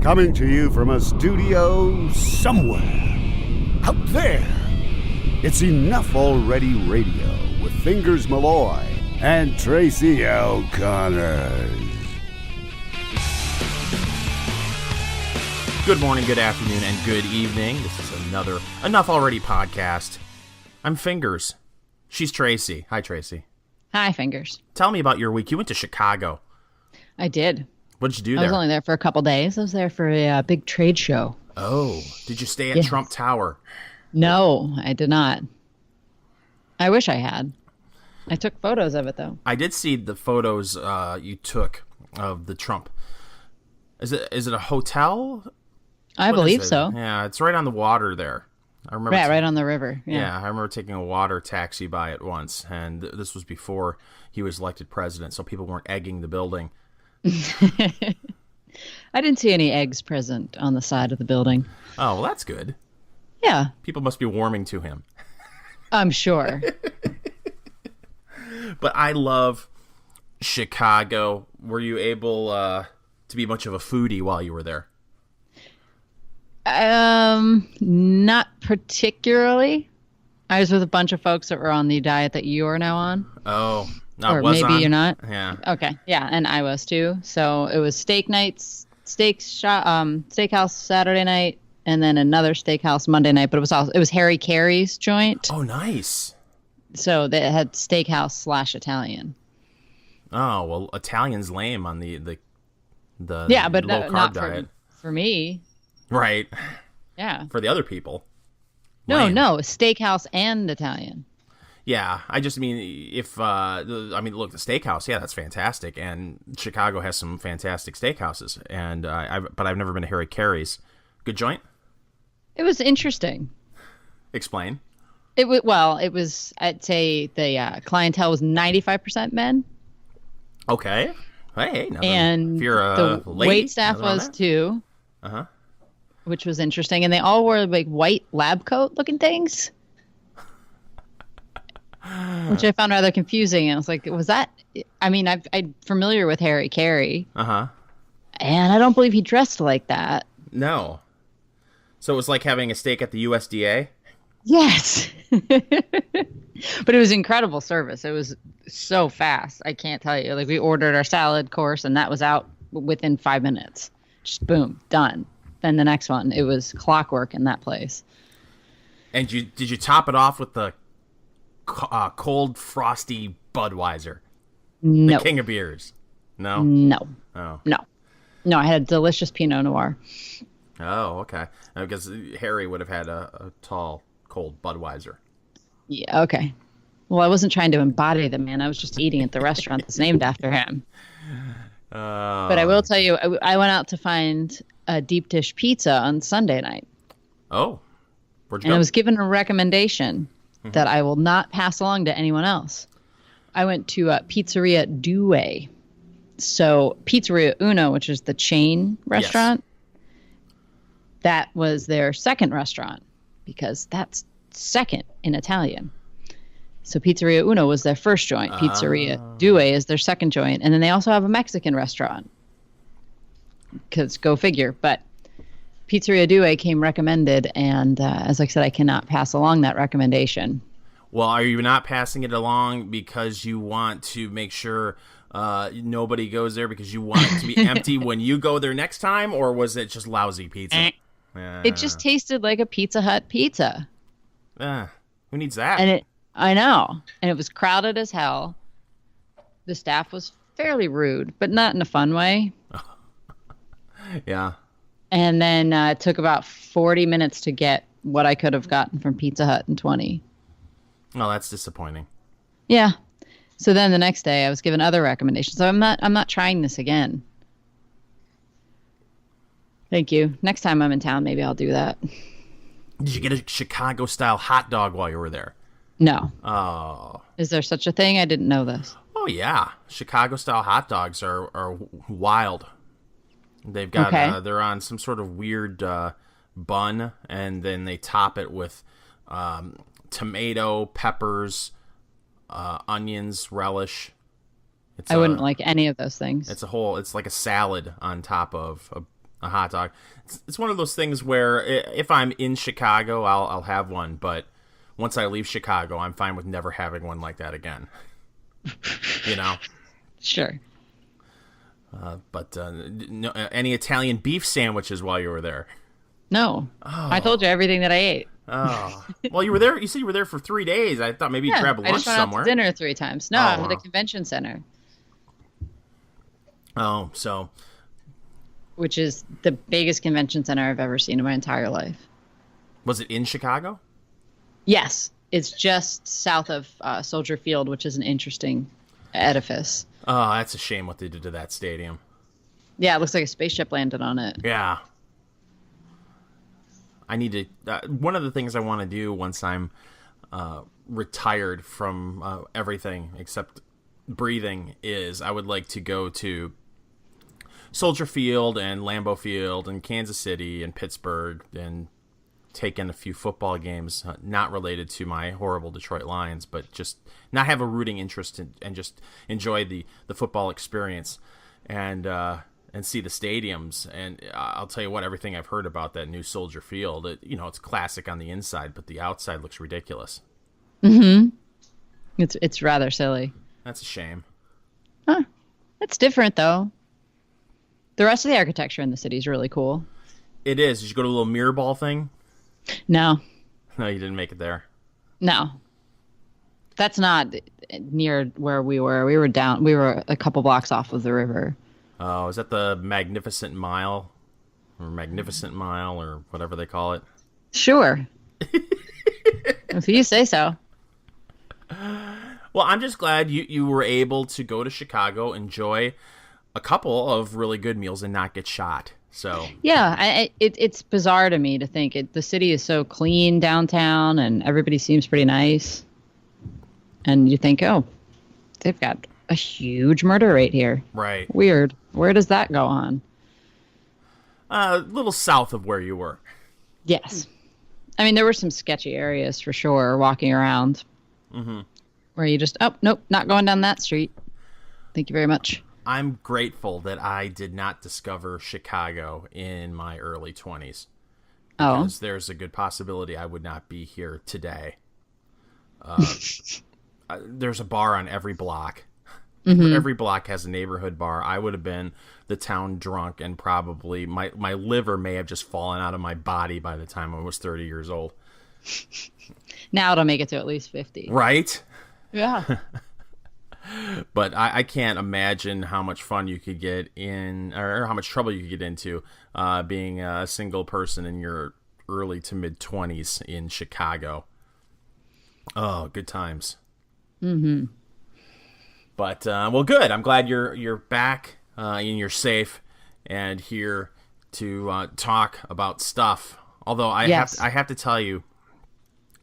Coming to you from a studio somewhere out there. It's Enough Already Radio with Fingers Malloy and Tracy O'Connor. Good morning, good afternoon, and good evening. This is another Enough Already podcast. I'm Fingers. She's Tracy. Hi, Tracy. Hi, Fingers. Tell me about your week. You went to Chicago. I did. What did you do there? I was only there for a couple days. I was there for a big trade show. Oh, did you stay at Trump Tower? No, I did not. I wish I had. I took photos of it, though. I did see the photos you took of the Trump. Is it a hotel? I believe so. Yeah, it's right on the water there. I remember. Yeah, right on the river. Yeah, I remember taking a water taxi by it once, and this was before he was elected president, so people weren't egging the building. I didn't see any eggs present on the side of the building. Oh, well, that's good. Yeah. People must be warming to him. I'm sure. But I love Chicago. Were you able to be much of a foodie while you were there? Not particularly. I was with a bunch of folks that were on the diet that you are now on. Oh, or maybe on. You're not. Yeah. Okay. Yeah, and I was too. So it was steak nights, steakhouse Saturday night, and then another steakhouse Monday night. But it was Harry Carey's joint. Oh, nice. So they had steakhouse / Italian. Oh well, Italian's lame on the yeah, but low carb not diet for me. Right. Yeah. For the other people. No, Lame. steakhouse and Italian. Yeah, I just mean if look, the steakhouse, yeah, that's fantastic, and Chicago has some fantastic steakhouses, and but I've never been to Harry Carey's. Good joint. It was interesting. Explain. It was. I'd say the clientele was 95% men. Okay. Hey, and if you're the lady, wait staff was too. Which was interesting, and they all wore like white lab coat looking things. Which I found rather confusing. And I was like, was that... I mean, I'm familiar with Harry Carey. And I don't believe he dressed like that. No. So it was like having a steak at the USDA? Yes. But it was incredible service. It was so fast. I can't tell you. Like, we ordered our salad course, and that was out within 5 minutes. Just boom, done. Then the next one. It was clockwork in that place. And did you top it off with the... cold, frosty Budweiser? No. The king of beers? No? No. Oh. No. I had a delicious Pinot Noir. Oh, okay. Because Harry would have had a tall, cold Budweiser. Yeah, okay. Well, I wasn't trying to embody the man. I was just eating at the restaurant that's named after him. But I will tell you, I went out to find a deep dish pizza on Sunday night. Oh. Where'd you go? And I was given a recommendation that I will not pass along to anyone else. I went to Pizzeria Due. So Pizzeria Uno, which is the chain restaurant, that was their second restaurant because that's second in Italian. So Pizzeria Uno was their first joint. Pizzeria Due is their second joint. And then they also have a Mexican restaurant. Because go figure. But Pizzeria Due came recommended, and as I said, I cannot pass along that recommendation. Well, are you not passing it along because you want to make sure nobody goes there because you want it to be empty when you go there next time, or was it just lousy pizza? It just tasted like a Pizza Hut pizza. Who needs that? And I know. And it was crowded as hell. The staff was fairly rude, but not in a fun way. Yeah. And then it took about 40 minutes to get what I could have gotten from Pizza Hut in 20. Oh, that's disappointing. Yeah. So then the next day I was given other recommendations. So I'm not trying this again. Thank you. Next time I'm in town, maybe I'll do that. Did you get a Chicago-style hot dog while you were there? No. Oh. Is there such a thing? I didn't know this. Oh, yeah. Chicago-style hot dogs are wild. They've got they're on some sort of weird bun, and then they top it with tomato, peppers, onions, relish. I wouldn't like any of those things. It's like a salad on top of a hot dog. It's one of those things where if I'm in Chicago, I'll have one, but once I leave Chicago, I'm fine with never having one like that again. You know? Sure. But no, any Italian beef sandwiches while you were there? No. Oh. I told you everything that I ate. Oh. Well, you were there. You said you were there for 3 days. I thought maybe you'd grab a lunch I just went somewhere. Out to dinner 3 times. No, I'm at the convention center. Oh, so. Which is the biggest convention center I've ever seen in my entire life. Was it in Chicago? Yes. It's just south of Soldier Field, which is an interesting edifice. Oh, that's a shame what they did to that stadium. Yeah, it looks like a spaceship landed on it. Yeah. I need to... one of the things I want to do once I'm retired from everything except breathing is I would like to go to Soldier Field and Lambeau Field and Kansas City and Pittsburgh and take in a few football games, not related to my horrible Detroit Lions, but just not have a rooting interest and just enjoy the football experience and see the stadiums. And I'll tell you what, everything I've heard about that new Soldier Field, it's classic on the inside, but the outside looks ridiculous. Mm-hmm. It's rather silly. That's a shame. Huh. It's different, though. The rest of the architecture in the city is really cool. It is. Did you go to a little mirror ball thing? No. No, you didn't make it there. No. That's not near where we were. We were a couple blocks off of the river. Oh, is that the Magnificent Mile? Or Magnificent Mile, or whatever they call it? Sure. If you say so. Well, I'm just glad you were able to go to Chicago, enjoy a couple of really good meals, and not get shot. So yeah, it's bizarre to me to think the city is so clean downtown and everybody seems pretty nice. And you think, oh, they've got a huge murder rate here. Right. Weird. Where does that go on? A little south of where you were. Yes. I mean, there were some sketchy areas for sure walking around. Mm-hmm. Where you just, oh, nope, not going down that street. Thank you very much. I'm grateful that I did not discover Chicago in my early 20s. Because there's a good possibility I would not be here today. There's a bar on every block. Mm-hmm. Every block has a neighborhood bar. I would have been the town drunk, and probably my liver may have just fallen out of my body by the time I was 30 years old. Now it'll make it to at least 50. Right? Yeah. But I can't imagine how much fun you could get in, or how much trouble you could get into being a single person in your early to mid 20s in Chicago. Oh, good times. Mm-hmm. But well, good. I'm glad you're back and you're safe and here to talk about stuff. Although I have to tell you,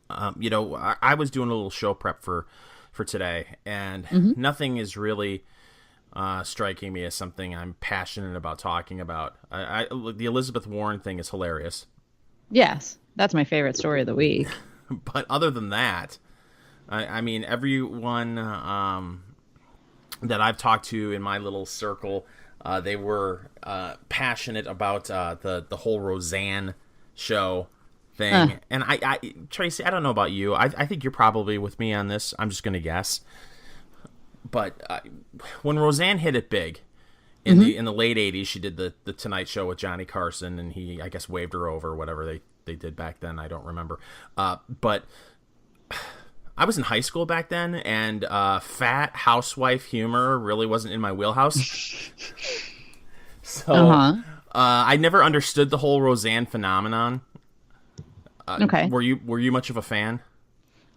I was doing a little show prep for today, and nothing is really striking me as something I'm passionate about talking about. The Elizabeth Warren thing is hilarious. Yes, that's my favorite story of the week. But other than that, I mean, everyone that I've talked to in my little circle, they were passionate about the whole Roseanne show thing. And I Tracy, I don't know about you. I think you're probably with me on this. I'm just going to guess. But when Roseanne hit it big in the late 80s, she did the Tonight Show with Johnny Carson, and he, I guess, waved her over, whatever they did back then. I don't remember. But I was in high school back then, and fat housewife humor really wasn't in my wheelhouse. So I never understood the whole Roseanne phenomenon. Okay. Were you much of a fan?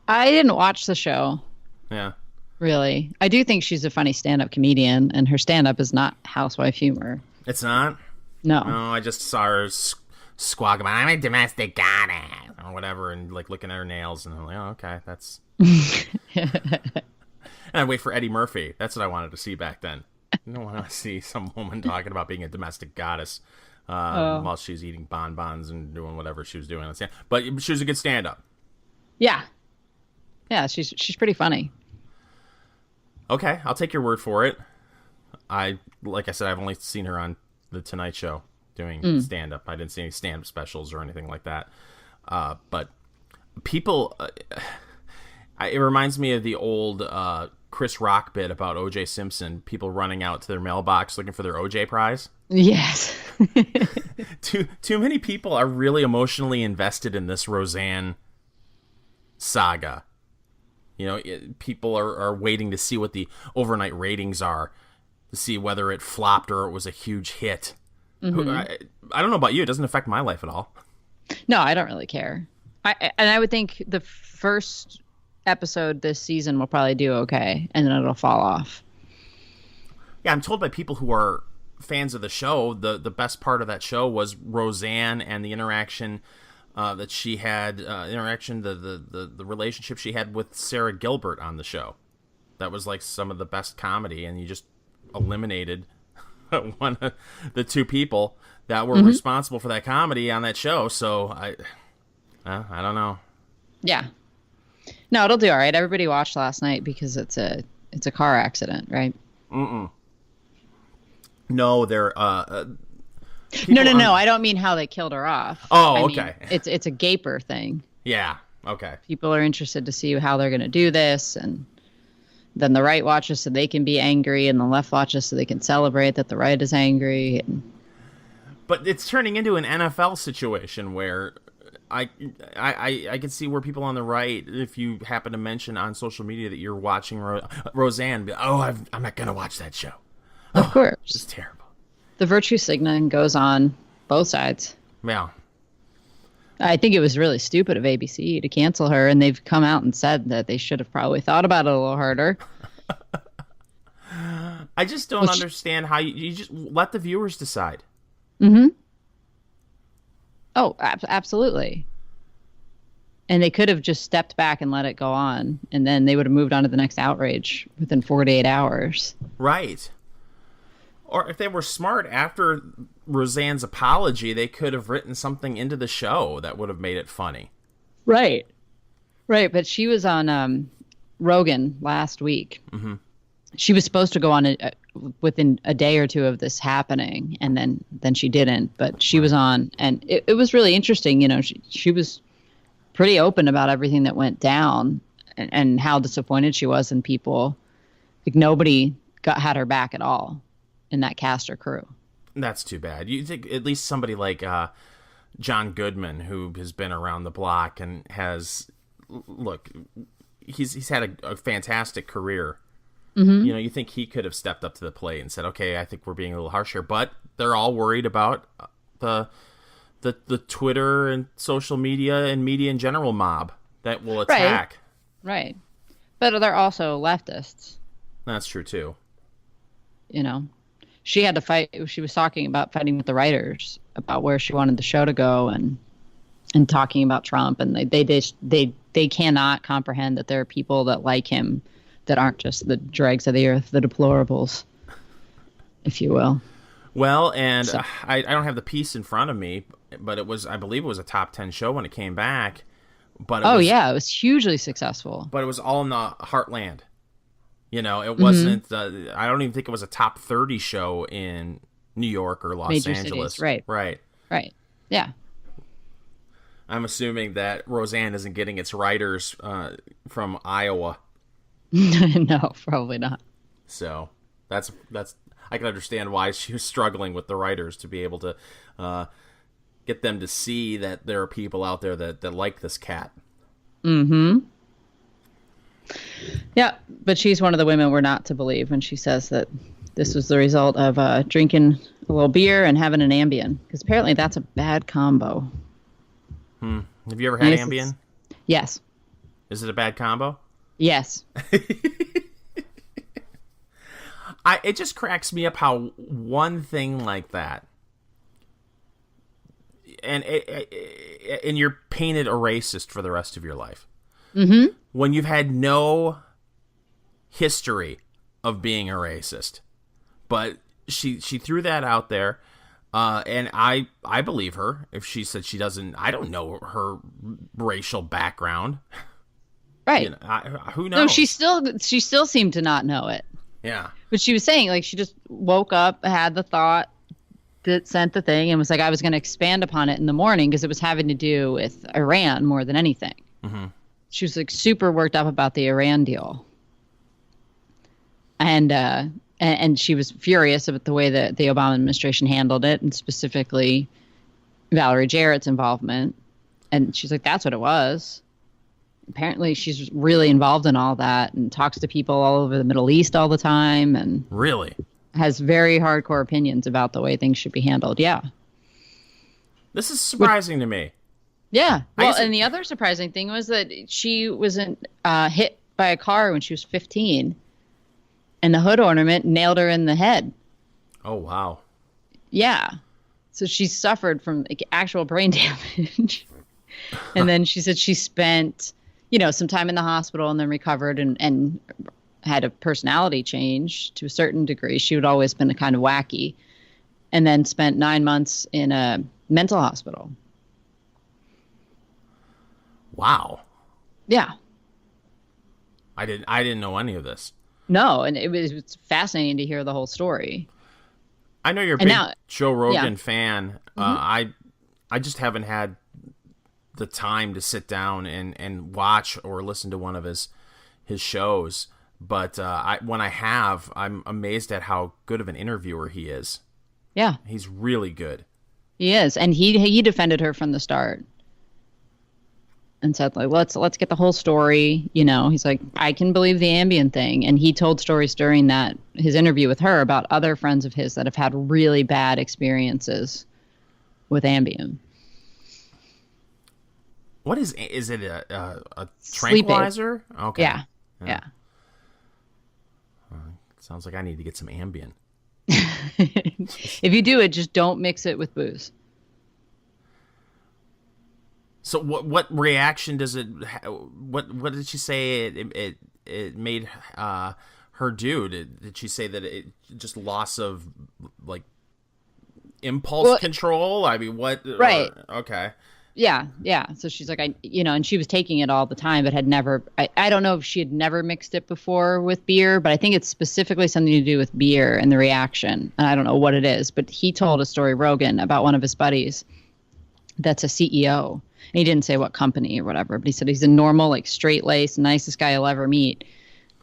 I didn't watch the show. Yeah. Really. I do think she's a funny stand-up comedian, and her stand-up is not housewife humor. It's not? No. No, I just saw her squawk about, I'm a domestic goddess, or whatever, and like looking at her nails, and I'm like, oh, okay, that's... And I wait for Eddie Murphy. That's what I wanted to see back then. You don't want to see some woman talking about being a domestic goddess while she's eating bonbons and doing whatever she was doing. But she was a good stand-up. Yeah. Yeah, she's pretty funny. Okay, I'll take your word for it. Like I said, I've only seen her on The Tonight Show doing stand-up. I didn't see any stand-up specials or anything like that. But people, it reminds me of the old Chris Rock bit about O.J. Simpson, people running out to their mailbox looking for their O.J. prize. Yes. Too many people are really emotionally invested in this Roseanne saga. People are waiting to see what the overnight ratings are, to see whether it flopped or it was a huge hit. Mm-hmm. I don't know about you. It doesn't affect my life at all. No, I don't really care. I would think the first episode this season will probably do okay, and then it'll fall off. Yeah, I'm told by people who are fans of the show, the best part of that show was Roseanne and the interaction that she had, the relationship she had with Sarah Gilbert on the show. That was like some of the best comedy, and you just eliminated one of the two people that were responsible for that comedy on that show. So I don't know. Yeah. No, it'll do all right. Everybody watched last night because it's a car accident, right? No, they're No. I don't mean how they killed her off. Oh, okay. It's a gaper thing. Yeah. Okay. People are interested to see how they're going to do this, and then the right watches so they can be angry, and the left watches so they can celebrate that the right is angry. But it's turning into an NFL situation where I can see where people on the right, if you happen to mention on social media that you're watching Roseanne, I'm not going to watch that show. Of course. It's terrible. The virtue signaling goes on both sides. Yeah. I think it was really stupid of ABC to cancel her, and they've come out and said that they should have probably thought about it a little harder. I just don't understand how you just let the viewers decide. Mm-hmm. Oh, absolutely. And they could have just stepped back and let it go on, and then they would have moved on to the next outrage within 48 hours. Right. Or if they were smart, after Roseanne's apology, they could have written something into the show that would have made it funny. Right. Right, but she was on Rogan last week. Mm-hmm. She was supposed to go on within a day or two of this happening, and then she didn't. But she was on, and it was really interesting. She was pretty open about everything that went down and how disappointed she was in people. Like, nobody had her back at all in that cast or crew. That's too bad. You think at least somebody like John Goodman, who has been around the block and he's had a fantastic career. Mm-hmm. You think he could have stepped up to the plate and said, okay, I think we're being a little harsh here, but they're all worried about the Twitter and social media and media in general mob that will attack. Right. But they're also leftists. That's true too. She had to fight. She was talking about fighting with the writers about where she wanted the show to go, and talking about Trump, and they cannot comprehend that there are people that like him that aren't just the dregs of the earth, the deplorables, if you will. Well, and so. I don't have the piece in front of me, but I believe it was a top 10 show when it came back. But it was hugely successful. But it was all in the heartland. It wasn't. I don't even think it was a top 30 show in New York or Los Angeles. Cities. Right. Yeah. I'm assuming that Roseanne isn't getting its writers from Iowa. No, probably not. So that's I can understand why she was struggling with the writers to be able to get them to see that there are people out there that like this cat. Mm-hmm. Yeah, but she's one of the women we're not to believe when she says that this was the result of drinking a little beer and having an Ambien, because apparently that's a bad combo. Have you ever had Ambien? Yes. Is it a bad combo? Yes. It just cracks me up how one thing like that, and you're painted a racist for the rest of your life. Mm-hmm. When you've had no history of being a racist. But she threw that out there, and I believe her if she said she doesn't. I don't know her racial background. Right. Who knows? No, she still seemed to not know it. Yeah. But she was saying, like, she just woke up, had the thought, that sent the thing and was like, I was going to expand upon it in the morning because it was having to do with Iran more than anything. Mm-hmm. She was like super worked up about the Iran deal. And she was furious about the way that the Obama administration handled it, and specifically Valerie Jarrett's involvement. And she's like, that's what it was. Apparently she's really involved in all that and talks to people all over the Middle East all the time, and really has very hardcore opinions about the way things should be handled. Yeah. This is surprising to me. Yeah. Well, and the other surprising thing was that she wasn't hit by a car when she was 15, and the hood ornament nailed her in the head. Oh, wow. Yeah. So she suffered from like, actual brain damage. And then she said she spent, some time in the hospital and then recovered and had a personality change to a certain degree. She had always been kind of wacky, and then spent 9 months in a mental hospital. Wow. Yeah. I didn't know any of this. No, and it was fascinating to hear the whole story. I know you're a big Joe Rogan fan. Mm-hmm. I just haven't had the time to sit down and watch or listen to one of his shows. But when I have, I'm amazed at how good of an interviewer he is. Yeah. He's really good. He is. And he defended her from the start. And said, like, let's get the whole story. He's like, I can believe the Ambien thing. And he told stories during his interview with her about other friends of his that have had really bad experiences with Ambien. What is it a tranquilizer? Okay. Yeah. Sounds like I need to get some Ambien. If you do it, just don't mix it with booze. So what reaction does it? What did she say? It made her do? Did she say that it just loss of like impulse control? I mean, what? Right. Okay. Yeah. So she's like, and she was taking it all the time, but had never. I don't know if she had never mixed it before with beer, but I think it's specifically something to do with beer and the reaction. And I don't know what it is, but he told a story, Rogan, about one of his buddies that's a CEO. And he didn't say what company or whatever, but he said he's a normal, like straight-laced, nicest guy you'll ever meet.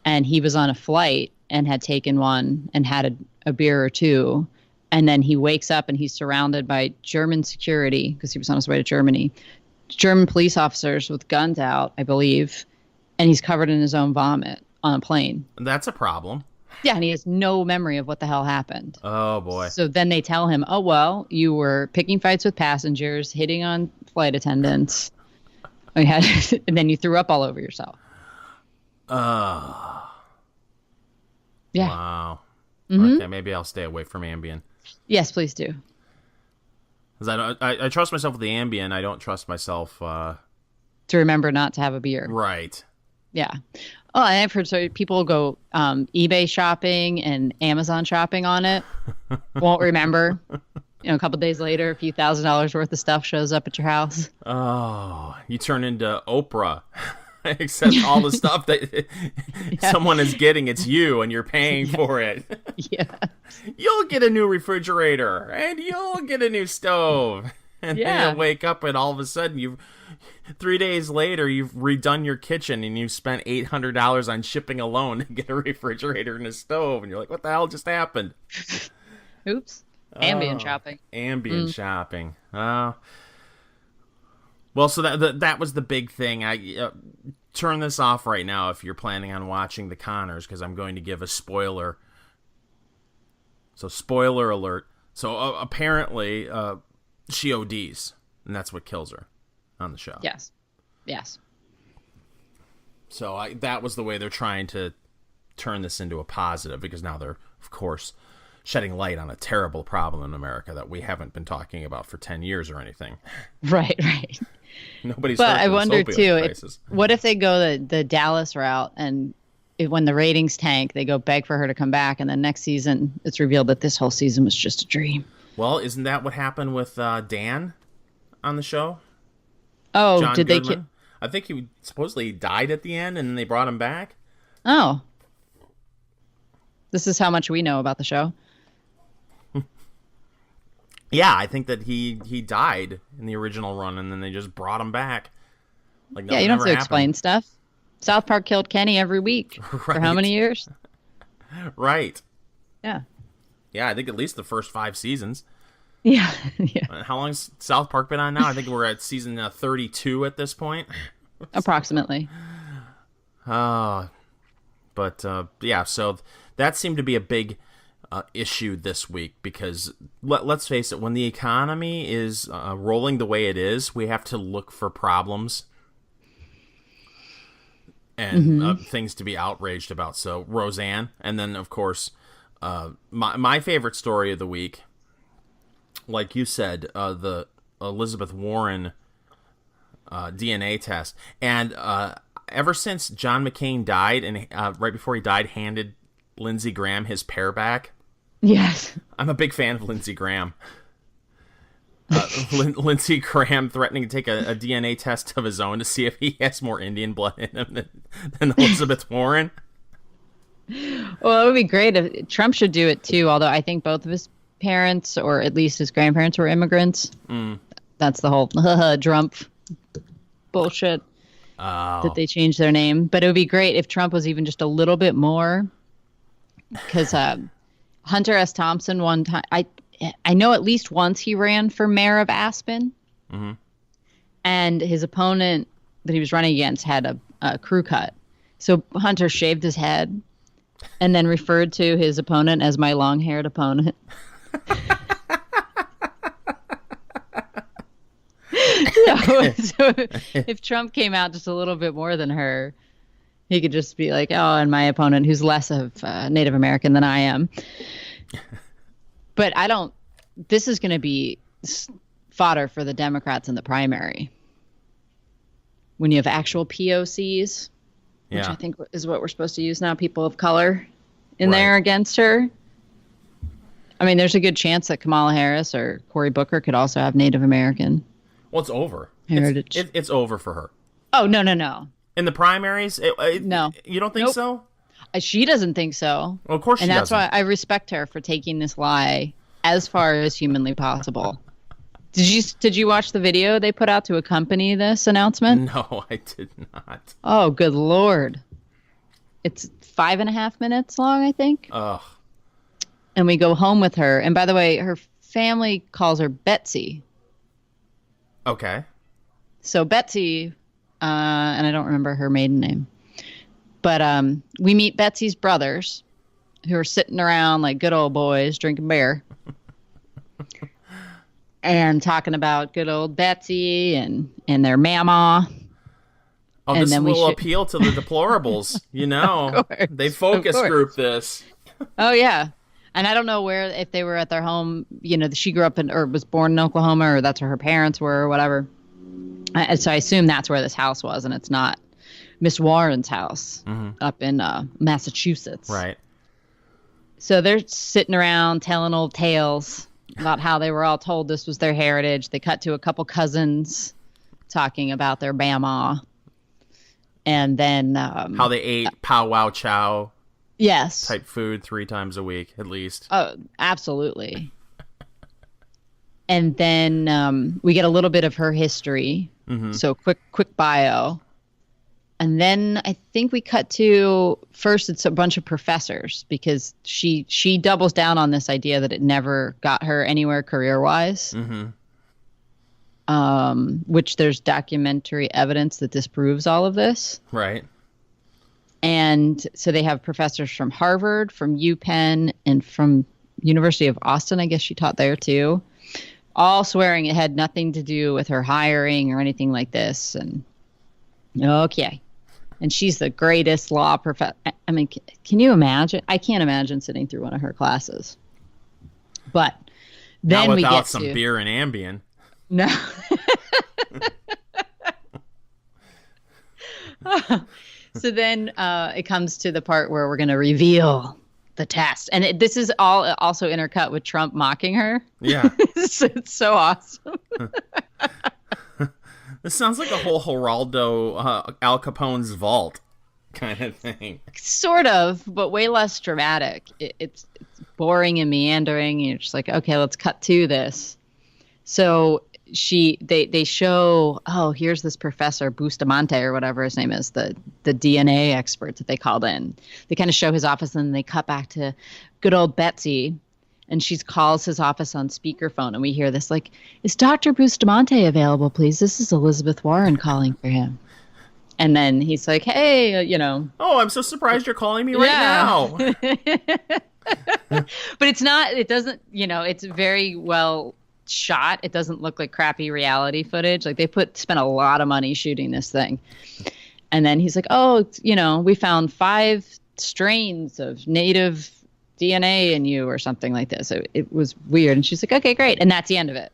And he was on a flight and had taken one and had a beer or two. And then he wakes up and he's surrounded by German security because he was on his way to Germany. German police officers with guns out, I believe. And he's covered in his own vomit on a plane. That's a problem. Yeah, and he has no memory of what the hell happened. Oh, boy. So then they tell him, oh, well, you were picking fights with passengers, hitting on flight attendants, and then you threw up all over yourself. Yeah. Wow. Mm-hmm. Okay, maybe I'll stay away from Ambien. Yes, please do. Because I trust myself with the Ambien. I don't trust myself... to remember not to have a beer. Right. Yeah. Oh, and I've heard people go eBay shopping and Amazon shopping on it. Won't remember. A couple days later, a few $1,000s worth of stuff shows up at your house. Oh, you turn into Oprah. Except all the stuff that someone is getting, it's you, and you're paying for it. Yeah. You'll get a new refrigerator, and you'll get a new stove. And then you'll wake up, and all of a sudden, 3 days later, you've redone your kitchen, and you've spent $800 on shipping alone to get a refrigerator and a stove. And you're like, what the hell just happened? Oops. Ambient shopping. Ambient shopping. Well, so that was the big thing. I turn this off right now if you're planning on watching The Conners, because I'm going to give a spoiler. So, spoiler alert. So, apparently, she ODs, and that's what kills her on the show. Yes. So, that was the way they're trying to turn this into a positive, because now they're, of course, shedding light on a terrible problem in America that we haven't been talking about for 10 years or anything. Right. Nobody's. But I wonder too, what if they go the Dallas route, and when the ratings tank, they go beg for her to come back, and then next season it's revealed that this whole season was just a dream. Well, isn't that what happened with Dan on the show? Oh, John did Goodman? I think he supposedly died at the end, and then they brought him back. Oh, this is how much we know about the show. Yeah, I think that he died in the original run, and then they just brought him back. Like, yeah, you don't have to explain stuff. South Park killed Kenny every week. Right. For how many years? Right. Yeah. Yeah, I think at least the first 5 seasons. Yeah. Yeah. How long has South Park been on now? I think we're at season 32 at this point. Approximately. Yeah, so that seemed to be a big issue this week because let's face it, when the economy is rolling the way it is, we have to look for problems and things to be outraged about. So Roseanne, and then of course my favorite story of the week, like you said, the Elizabeth Warren DNA test. And ever since John McCain died, and right before he died, handed Lindsey Graham his pair back. Yes. I'm a big fan of Lindsey Graham. Lindsey Graham threatening to take a DNA test of his own to see if he has more Indian blood in him than Elizabeth Warren. Well, it would be great if Trump should do it too, although I think both of his parents, or at least his grandparents, were immigrants. That's the whole Trump bullshit that they changed their name. But it would be great if Trump was even just a little bit more, because Hunter S. Thompson one time, I know at least once he ran for mayor of Aspen, and his opponent that he was running against had a crew cut. So Hunter shaved his head and then referred to his opponent as my long-haired opponent. So if Trump came out just a little bit more than her, he could just be like, oh, and my opponent who's less of Native American than I am. But this is going to be fodder for the Democrats in the primary. When you have actual POCs, which I think is what we're supposed to use now, people of color in there against her. I mean, there's a good chance that Kamala Harris or Cory Booker could also have Native American. Well, it's over. Heritage. It's over for her. Oh, no. In the primaries? No. You don't think so? She doesn't think so. Well, of course she doesn't. And that's why I respect her for taking this lie as far as humanly possible. Did you watch the video they put out to accompany this announcement? No, I did not. Oh, good Lord. It's 5.5 minutes long, I think. Ugh. And we go home with her. And by the way, her family calls her Betsy. Okay. So Betsy, and I don't remember her maiden name, but we meet Betsy's brothers, who are sitting around like good old boys drinking beer and talking about good old Betsy and their mama. Oh, and this will appeal to the deplorables, you know. Course, they focus group this. Oh, yeah. And I don't know if they were at their home, she grew up or was born in Oklahoma, or that's where her parents were or whatever. So I assume that's where this house was, and it's not Miss Warren's house up in Massachusetts. Right. So they're sitting around telling old tales about how they were all told this was their heritage. They cut to a couple cousins talking about their Bama. And then how they ate powwow chow. Yes. Type food 3 times a week, at least. Oh, absolutely. And then we get a little bit of her history. So quick bio. And then I think we cut to, first it's a bunch of professors, because she doubles down on this idea that it never got her anywhere career-wise. Which there's documentary evidence that disproves all of this. Right. And so they have professors from Harvard, from UPenn, and from University of Austin. I guess she taught there too. All swearing it had nothing to do with her hiring or anything like this. And okay. And she's the greatest law professor. I mean, can you imagine? I can't imagine sitting through one of her classes. But then not we without get some beer and Ambien. No. So then it comes to the part where we're going to reveal the test. And this is all also intercut with Trump mocking her. Yeah. It's so awesome. This sounds like a whole Geraldo Al Capone's vault kind of thing. Sort of, but way less dramatic. It's boring and meandering. And you're just like, okay, let's cut to this. So they show, oh, here's this professor Bustamante or whatever his name is, the DNA expert that they called in. They kind of show his office, and then they cut back to good old Betsy, and she calls his office on speakerphone, and we hear this like, is Dr. Bustamante available, please? This is Elizabeth Warren calling for him. And then he's like, hey, oh, I'm so surprised you're calling me right now. But it doesn't, it's very well shot. It doesn't look like crappy reality footage. Like they spent a lot of money shooting this thing. And then he's like, oh, we found 5 strains of native DNA in you or something like this. So it was weird. And she's like, okay, great. And that's the end of it.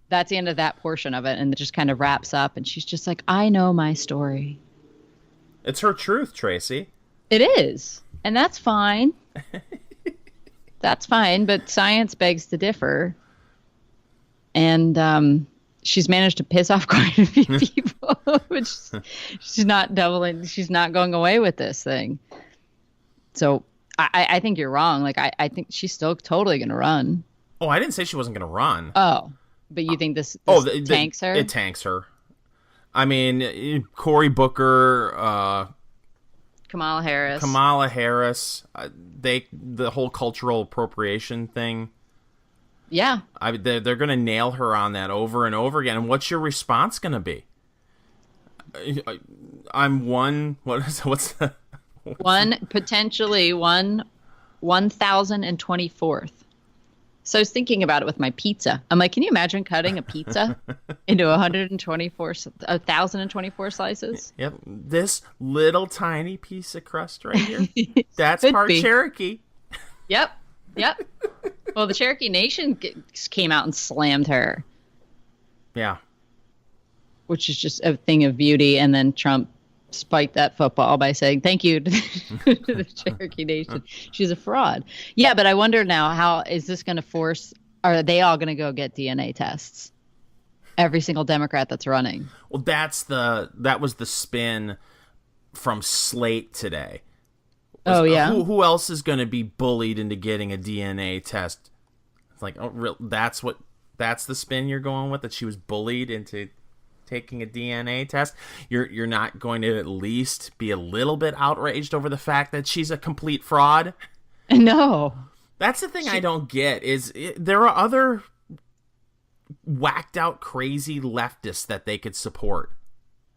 That's the end of that portion of it. And it just kind of wraps up. And she's just like, I know my story. It's her truth, Tracy. It is. And that's fine. That's fine, but science begs to differ. And she's managed to piss off quite a few people, which she's not going away with this thing. So I think you're wrong. Like, I think she's still totally going to run. Oh, I didn't say she wasn't going to run. Oh, but you think this tanks her? It tanks her. I mean, Cory Booker, Kamala Harris, the whole cultural appropriation thing. Yeah. They're going to nail her on that over and over again. And what's your response going to be? I'm one. What's the potentially 1,024th. So I was thinking about it with my pizza. I'm like, can you imagine cutting a pizza into 1,024 slices? Yep. This little tiny piece of crust right here. That's part Cherokee. Yep. Well, the Cherokee Nation came out and slammed her. Yeah. Which is just a thing of beauty. And then Trump spiked that football by saying thank you to the Cherokee Nation. She's a fraud. Yeah, but I wonder now, how is this going to force? Are they all going to go get DNA tests? Every single Democrat that's running. Well, that was the spin from Slate today. Oh yeah. Who else is going to be bullied into getting a DNA test? It's like, oh, that's the spin you're going with, that she was bullied into taking a DNA test. You're not going to at least be a little bit outraged over the fact that she's a complete fraud? No. That's the thing I don't get is there are other whacked out crazy leftists that they could support.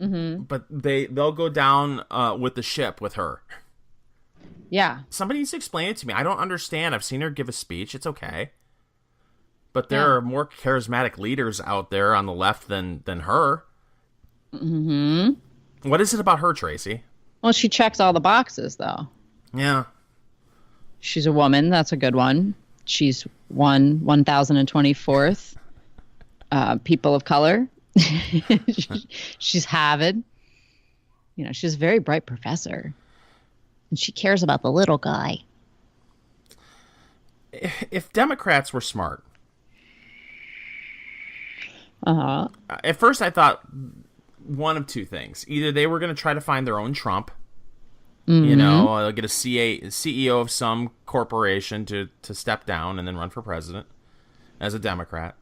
Mm-hmm. But they'll go down with the ship with her. Yeah. Somebody needs to explain it to me. I don't understand. I've seen her give a speech. It's okay. But there are more charismatic leaders out there on the left than her. Mm-hmm. What is it about her, Tracy? Well, she checks all the boxes, though. Yeah. She's a woman. That's a good one. She's 1,024th. People of color. She's Harvard. She's a very bright professor. And she cares about the little guy. If Democrats were smart... Uh-huh. At first, I thought one of two things. Either they were going to try to find their own Trump. Mm-hmm. They'll get a CEO of some corporation to step down and then run for president as a Democrat.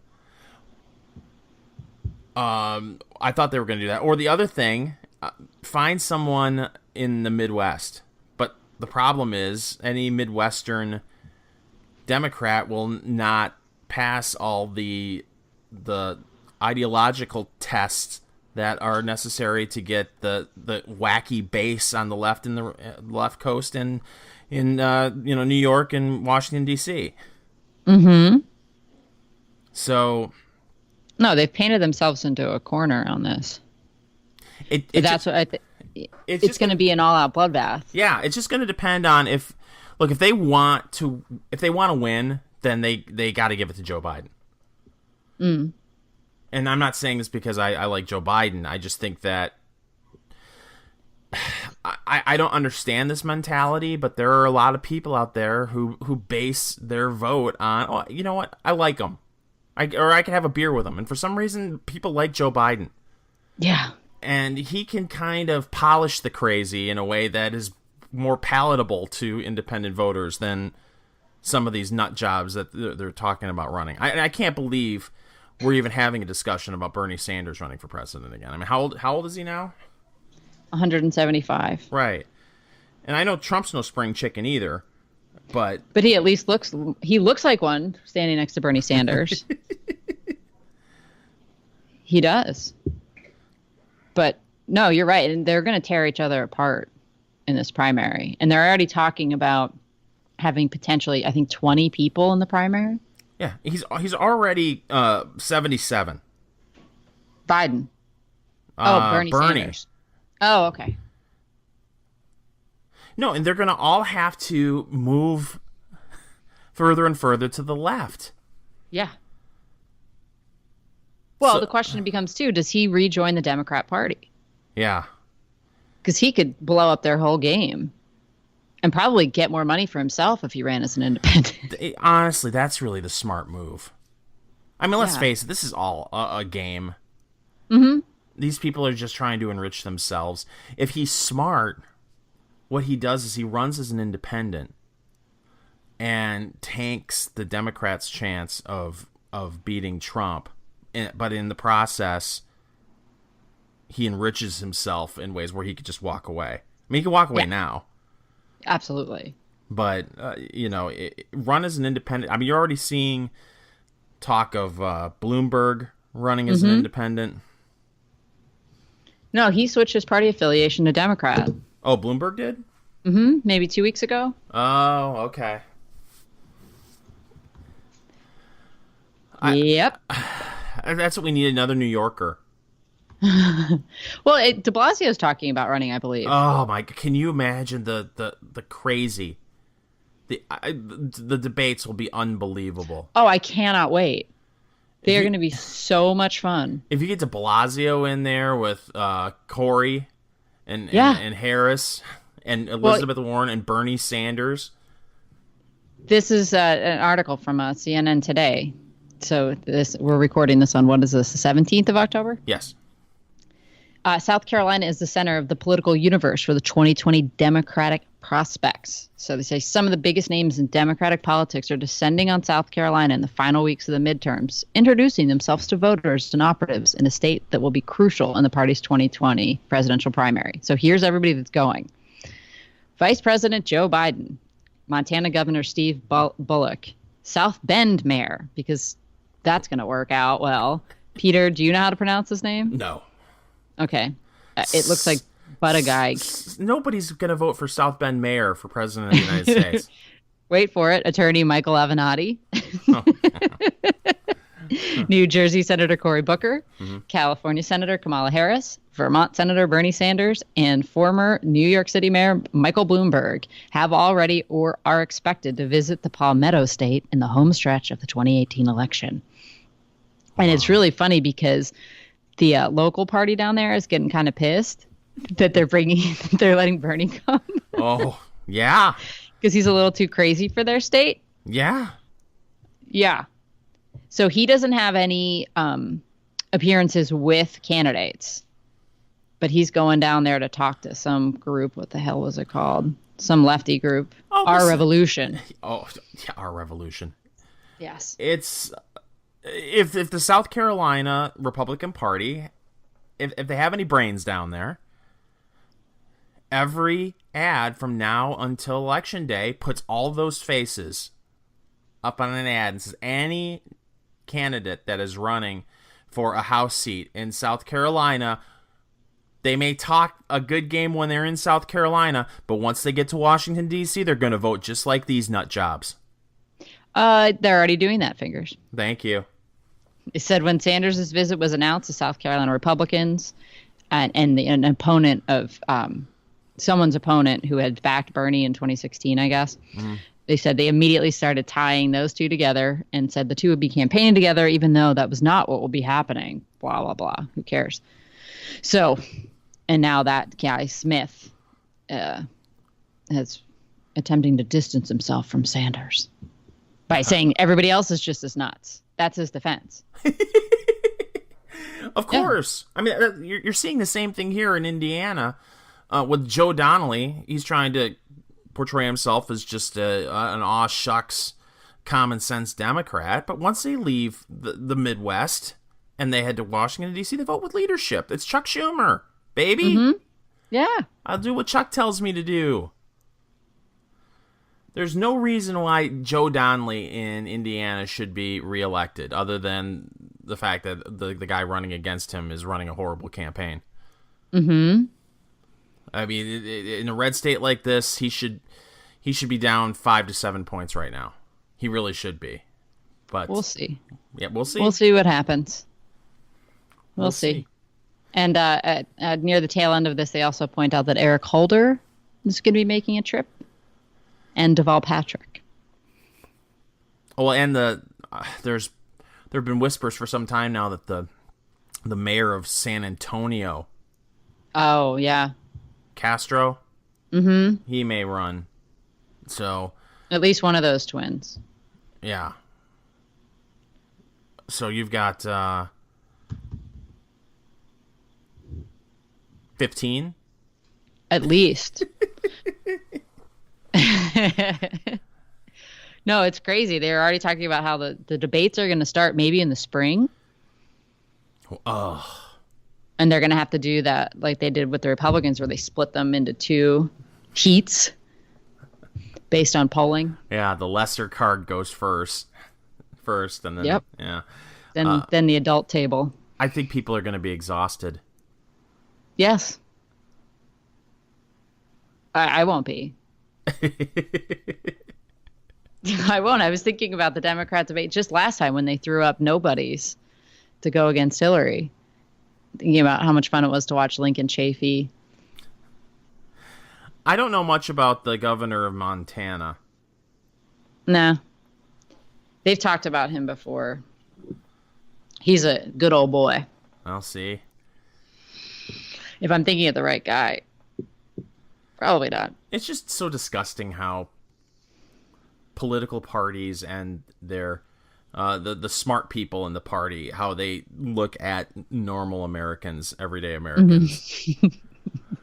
I thought they were going to do that. Or the other thing, find someone in the Midwest. But the problem is, any Midwestern Democrat will not pass all the ideological tests that are necessary to get the wacky base on the left and the left coast and in New York and Washington D.C. Mm-hmm. So, no, they've painted themselves into a corner on this. It's going to be an all-out bloodbath. Yeah, it's just going to depend on if they want to win, then they got to give it to Joe Biden. Mm. And I'm not saying this because I like Joe Biden. I just think that I don't understand this mentality, but there are a lot of people out there who base their vote on, oh, you know what? I like him. I can have a beer with him. And for some reason, people like Joe Biden. Yeah. And he can kind of polish the crazy in a way that is more palatable to independent voters than some of these nut jobs that they're talking about running. I can't believe we're even having a discussion about Bernie Sanders running for president again. I mean, how old is he now? 175. Right. And I know Trump's no spring chicken either, but he at least looks like one standing next to Bernie Sanders. He does. But no, you're right. And they're going to tear each other apart in this primary. And they're already talking about having potentially, I think, 20 people in the primary. Yeah, he's already 77. Biden. Bernie Sanders. Oh, okay. No, and they're going to all have to move further and further to the left. Yeah. Well, the question becomes, too, does he rejoin the Democrat Party? Yeah. Because he could blow up their whole game and probably get more money for himself if he ran as an independent. Honestly, that's really the smart move. I mean, let's face it, this is all a game. Mm-hmm. These people are just trying to enrich themselves. If he's smart, what he does is he runs as an independent and tanks the Democrats' chance of beating Trump. But in the process, he enriches himself in ways where he could just walk away. I mean, he can walk away now. Absolutely. But, run as an independent. I mean, you're already seeing talk of Bloomberg running as an independent. No, he switched his party affiliation to Democrat. Oh, Bloomberg did? Mm-hmm. Maybe 2 weeks ago. Oh, okay. Yep. That's what we need, another New Yorker. Well, de Blasio's talking about running, I believe. Oh my! Can you imagine the crazy? The debates will be unbelievable. Oh, I cannot wait. They are going to be so much fun. If you get de Blasio in there with Corey and Harris and Elizabeth Warren and Bernie Sanders. This is an article from CNN today. So we're recording this on, what is this, the 17th of October? Yes. South Carolina is the center of the political universe for the 2020 Democratic prospects. So they say some of the biggest names in Democratic politics are descending on South Carolina in the final weeks of the midterms, introducing themselves to voters and operatives in a state that will be crucial in the party's 2020 presidential primary. So here's everybody that's going. Vice President Joe Biden, Montana Governor Steve Bullock, South Bend Mayor, because that's going to work out well. Peter, do you know how to pronounce his name? No. Okay. It looks like Buttigieg. Nobody's going to vote for South Bend Mayor for President of the United States. Wait for it. Attorney Michael Avenatti. New Jersey Senator Cory Booker. California Senator Kamala Harris. Vermont Senator Bernie Sanders. And former New York City Mayor Michael Bloomberg have already or are expected to visit the Palmetto State in the home stretch of the 2018 election. And it's really funny because the local party down there is getting kind of pissed that they're letting Bernie come. Oh, yeah. Because he's a little too crazy for their state. Yeah. Yeah. So he doesn't have any appearances with candidates, but he's going down there to talk to some group. What the hell was it called? Some lefty group. Oh, Our Revolution. Oh, yeah, Our Revolution. Yes. It's... If the South Carolina Republican Party, if they have any brains down there, every ad from now until Election Day puts all those faces up on an ad and says any candidate that is running for a House seat in South Carolina, they may talk a good game when they're in South Carolina, but once they get to Washington, D.C., they're going to vote just like these nut jobs. They're already doing that, Fingers. Thank you. It said when Sanders' visit was announced to South Carolina Republicans and an opponent of someone's opponent who had backed Bernie in 2016, I guess, they said they immediately started tying those two together and said the two would be campaigning together, even though that was not what will be happening. Blah, blah, blah. Who cares? So, and now that guy Smith is attempting to distance himself from Sanders by saying everybody else is just as nuts. That's his defense. Of course. Yeah. I mean, you're seeing the same thing here in Indiana with Joe Donnelly. He's trying to portray himself as just an aw shucks common sense Democrat, but once they leave the Midwest and they head to Washington, D.C., they vote with leadership. It's Chuck Schumer, baby. Mm-hmm. Yeah. I'll do what Chuck tells me to do. There's no reason why Joe Donnelly in Indiana should be reelected, other than the fact that the guy running against him is running a horrible campaign. Mm-hmm. I mean, in a red state like this, he should be down 5 to 7 points right now. He really should be. But we'll see. Yeah, we'll see. We'll see what happens. We'll see. And near the tail end of this, they also point out that Eric Holder is going to be making a trip, and Deval Patrick. Oh, and there have been whispers for some time now that the mayor of San Antonio. Oh yeah. Castro. Mm-hmm. He may run. So. At least one of those twins. Yeah. So you've got 15? At least. No, it's crazy. They're already talking about how the debates are going to start maybe in the spring. Oh. And they're going to have to do that like they did with the Republicans, where they split them into 2 heats based on polling. Yeah, the lesser card goes first, and then yep. Yeah. Then the adult table. I think people are going to be exhausted. Yes. I won't be. I won't. I was thinking about the Democrat debate just last time when they threw up nobodies to go against Hillary. Thinking about how much fun it was to watch Lincoln Chafee. I don't know much about the governor of Montana. Nah. They've talked about him before. He's a good old boy. I'll see. If I'm thinking of the right guy. Probably not. It's just so disgusting how political parties and their the smart people in the party, how they look at normal Americans, everyday Americans. Mm-hmm.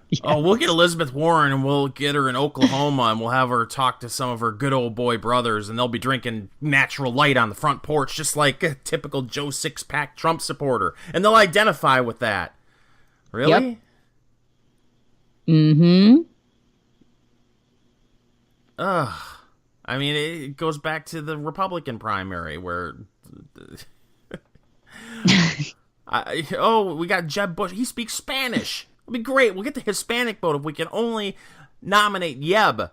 Yeah. Oh, we'll get Elizabeth Warren and we'll get her in Oklahoma and we'll have her talk to some of her good old boy brothers and they'll be drinking natural light on the front porch just like a typical Joe Six-Pack Trump supporter. And they'll identify with that. Really? Yep. Mm-hmm. Ugh. I mean, it goes back to the Republican primary where... we got Jeb Bush. He speaks Spanish. It'll be great. We'll get the Hispanic vote if we can only nominate Yeb.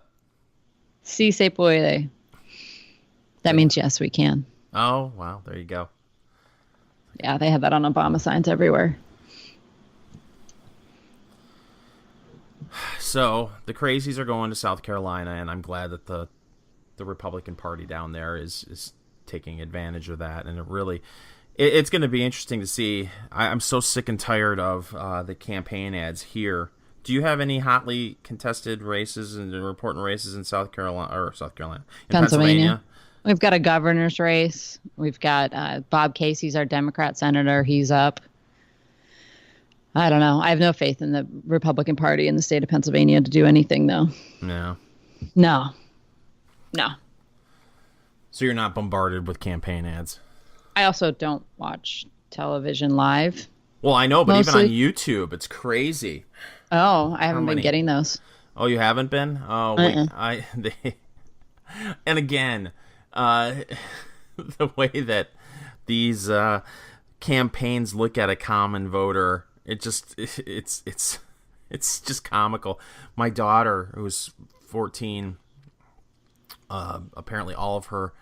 Si se puede. That means yes, we can. Oh, wow. There you go. Yeah, they have that on Obama signs everywhere. So, the crazies are going to South Carolina, and I'm glad that the Republican Party down there is taking advantage of that. And it's going to be interesting to see. I'm so sick and tired of the campaign ads here. Do you have any hotly contested races and important races in Pennsylvania? We've got a governor's race. We've got Bob Casey's our Democrat senator. He's up. I don't know. I have no faith in the Republican Party in the state of Pennsylvania to do anything, though. No. So you're not bombarded with campaign ads? I also don't watch television live. Well, I know, but mostly. Even on YouTube, it's crazy. Oh, I haven't been getting those. Oh, you haven't been? Oh, and again, the way that these campaigns look at a common voter, it's just comical. My daughter, who's 14, apparently all of her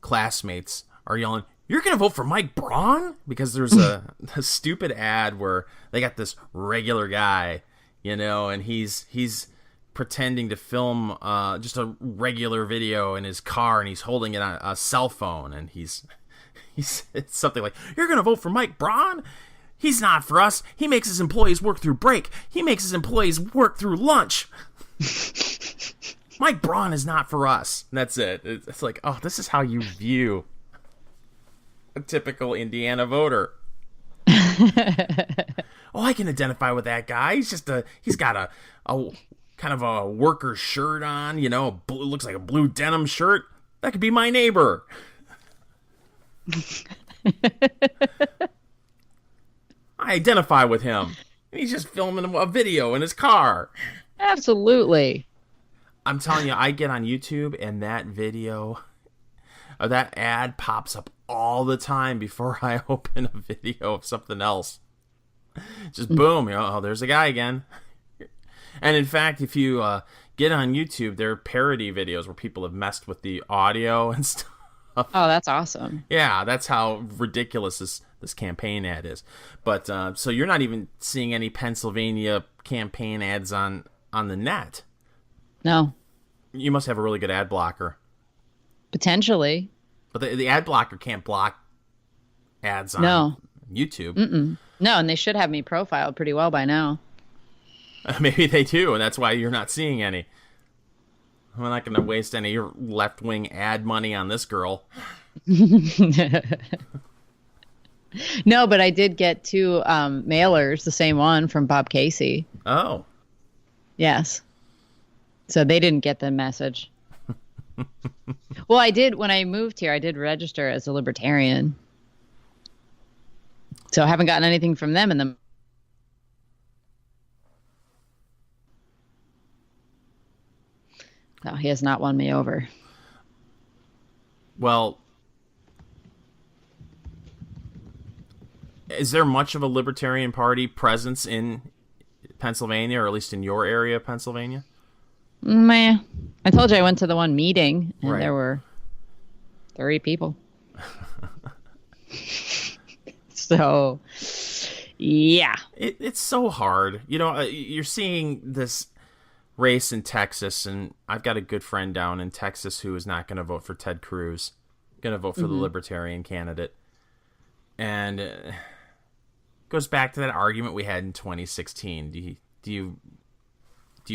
classmates are yelling, "You're going to vote for Mike Braun?" Because there's a stupid ad where they got this regular guy, and he's pretending to film just a regular video in his car, and he's holding it on a cell phone, and it's something like, "You're going to vote for Mike Braun? He's not for us. He makes his employees work through break. He makes his employees work through lunch. Mike Braun is not for us." And that's it. It's like, oh, this is how you view a typical Indiana voter. Oh, I can identify with that guy. He's got a kind of a worker shirt on, looks like a blue denim shirt. That could be my neighbor. I identify with him. And he's just filming a video in his car. Absolutely. I'm telling you, I get on YouTube and that video, or that ad pops up all the time before I open a video of something else. Just boom, oh, there's a guy again. And in fact, if you get on YouTube, there are parody videos where people have messed with the audio and stuff. Oh, that's awesome. Yeah, that's how ridiculous this campaign ad is. But so you're not even seeing any Pennsylvania campaign ads on the net. No. You must have a really good ad blocker. Potentially. But the ad blocker can't block ads on YouTube. Mm-mm. No, and they should have me profiled pretty well by now. Maybe they do, and that's why you're not seeing any. I'm not going to waste any left-wing ad money on this girl. No, but I did get 2 mailers, the same one from Bob Casey. Oh. Yes. So they didn't get the message. Well, I did, when I moved here, I did register as a libertarian. So I haven't gotten anything from them in the... No, he has not won me over. Well, is there much of a Libertarian Party presence in Pennsylvania, or at least in your area of Pennsylvania? Meh. I told you I went to the one meeting, and Right. There were 30 people. So, yeah. It's so hard. You know, you're seeing this race in Texas, and I've got a good friend down in Texas who is not going to vote for Ted Cruz, going to vote for the Libertarian candidate. And it goes back to that argument we had in 2016. Do you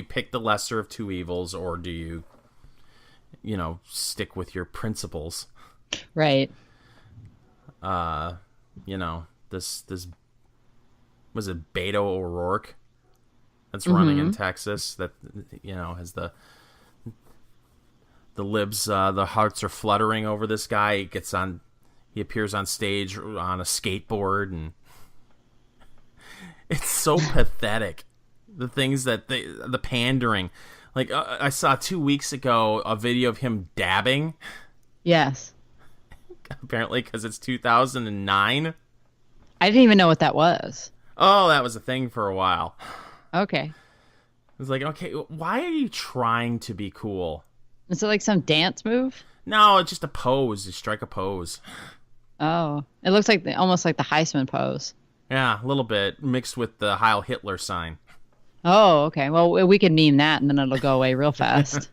pick the lesser of two evils, or do you stick with your principles? Right. This was it Beto O'Rourke that's running in Texas that has the libs, the hearts are fluttering over this guy. He appears on stage on a skateboard, and it's so pathetic. The things that the pandering, like I saw 2 weeks ago a video of him dabbing. Yes. Apparently, because it's 2009. I didn't even know what that was. Oh, that was a thing for a while. Okay. It was like, okay, why are you trying to be cool? Is it like some dance move? No, it's just a pose. You strike a pose. Oh, it looks like almost like the Heisman pose. Yeah, a little bit mixed with the Heil Hitler sign. Oh, okay. Well, we can meme that, and then it'll go away real fast.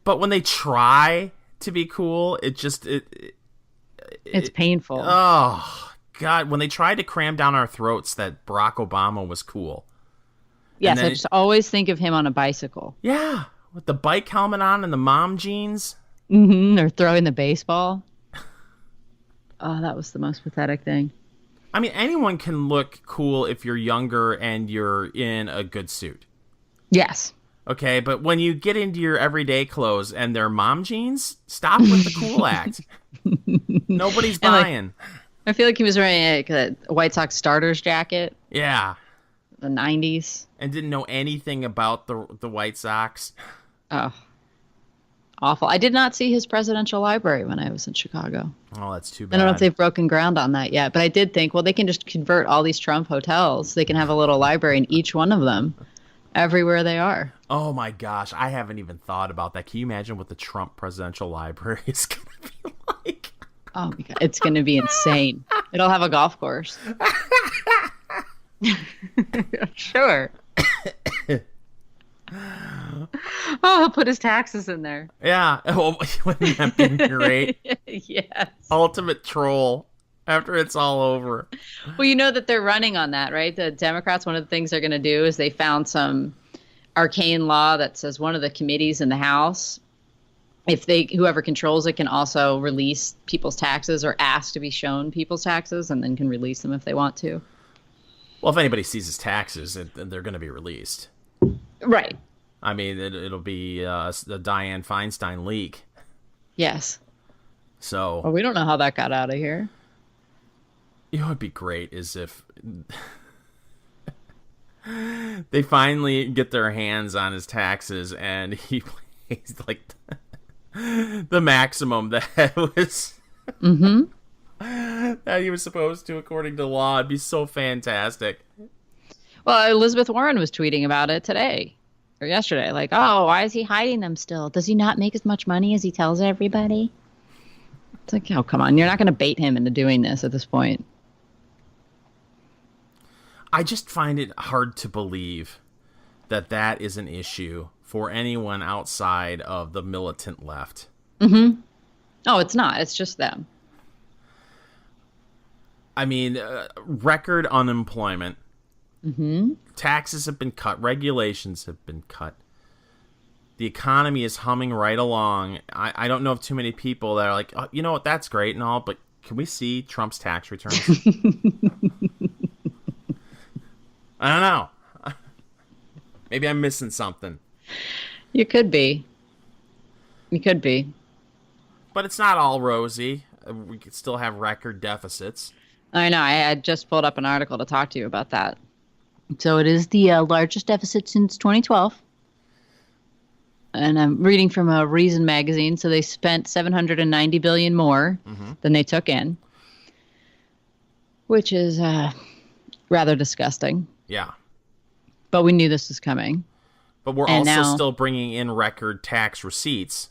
But when they try to be cool, it's painful. Oh, God. When they tried to cram down our throats that Barack Obama was cool. Yes, I just always think of him on a bicycle. Yeah, with the bike helmet on and the mom jeans. Mm-hmm. Or throwing the baseball. Oh, that was the most pathetic thing. I mean, anyone can look cool if you're younger and you're in a good suit. Yes. Okay, but when you get into your everyday clothes and they're mom jeans, stop with the cool act. Nobody's buying. I feel like he was wearing a White Sox starters jacket. Yeah. The 90s. And didn't know anything about the White Sox. Oh. Awful. I did not see his presidential library when I was in Chicago. Oh, that's too bad. I don't know if they've broken ground on that yet, but I did think, well, they can just convert all these Trump hotels. They can have a little library in each one of them, everywhere they are. Oh my gosh, I haven't even thought about that. Can you imagine what the Trump presidential library is going to be like? Oh my God, it's going to be insane. It'll have a golf course. Sure. Oh, he'll put his taxes in there. Yeah. Well, wouldn't that be great? Yes. Ultimate troll after it's all over. Well, you know that they're running on that, right? The Democrats, one of the things they're going to do is they found some arcane law that says one of the committees in the House, whoever controls it can also release people's taxes or ask to be shown people's taxes and then can release them if they want to. Well, if anybody sees his taxes, then they're going to be released. Right. I mean, it'll be the Dianne Feinstein leak. Yes. So. Well, we don't know how that got out of here. You know what would be great is if they finally get their hands on his taxes and he pays like the maximum that was that he was supposed to according to law. It'd be so fantastic. Well, Elizabeth Warren was tweeting about it today or yesterday. Like, oh, why is he hiding them still? Does he not make as much money as he tells everybody? It's like, oh, come on. You're not going to bait him into doing this at this point. I just find it hard to believe that that is an issue for anyone outside of the militant left. Mm-hmm. Oh, it's not. It's just them. I mean, record unemployment. Mm-hmm. Taxes have been cut. Regulations have been cut. The economy is humming right along. I don't know of too many people that are like, oh, you know what, that's great and all, but can we see Trump's tax returns? I don't know. Maybe I'm missing something. You could be. You could be. But it's not all rosy. We could still have record deficits. I know. I just pulled up an article to talk to you about that. So it is the largest deficit since 2012. And I'm reading from a Reason magazine. So they spent $790 billion more than they took in, which is rather disgusting. Yeah. But we knew this was coming. But we're also still bringing in record tax receipts.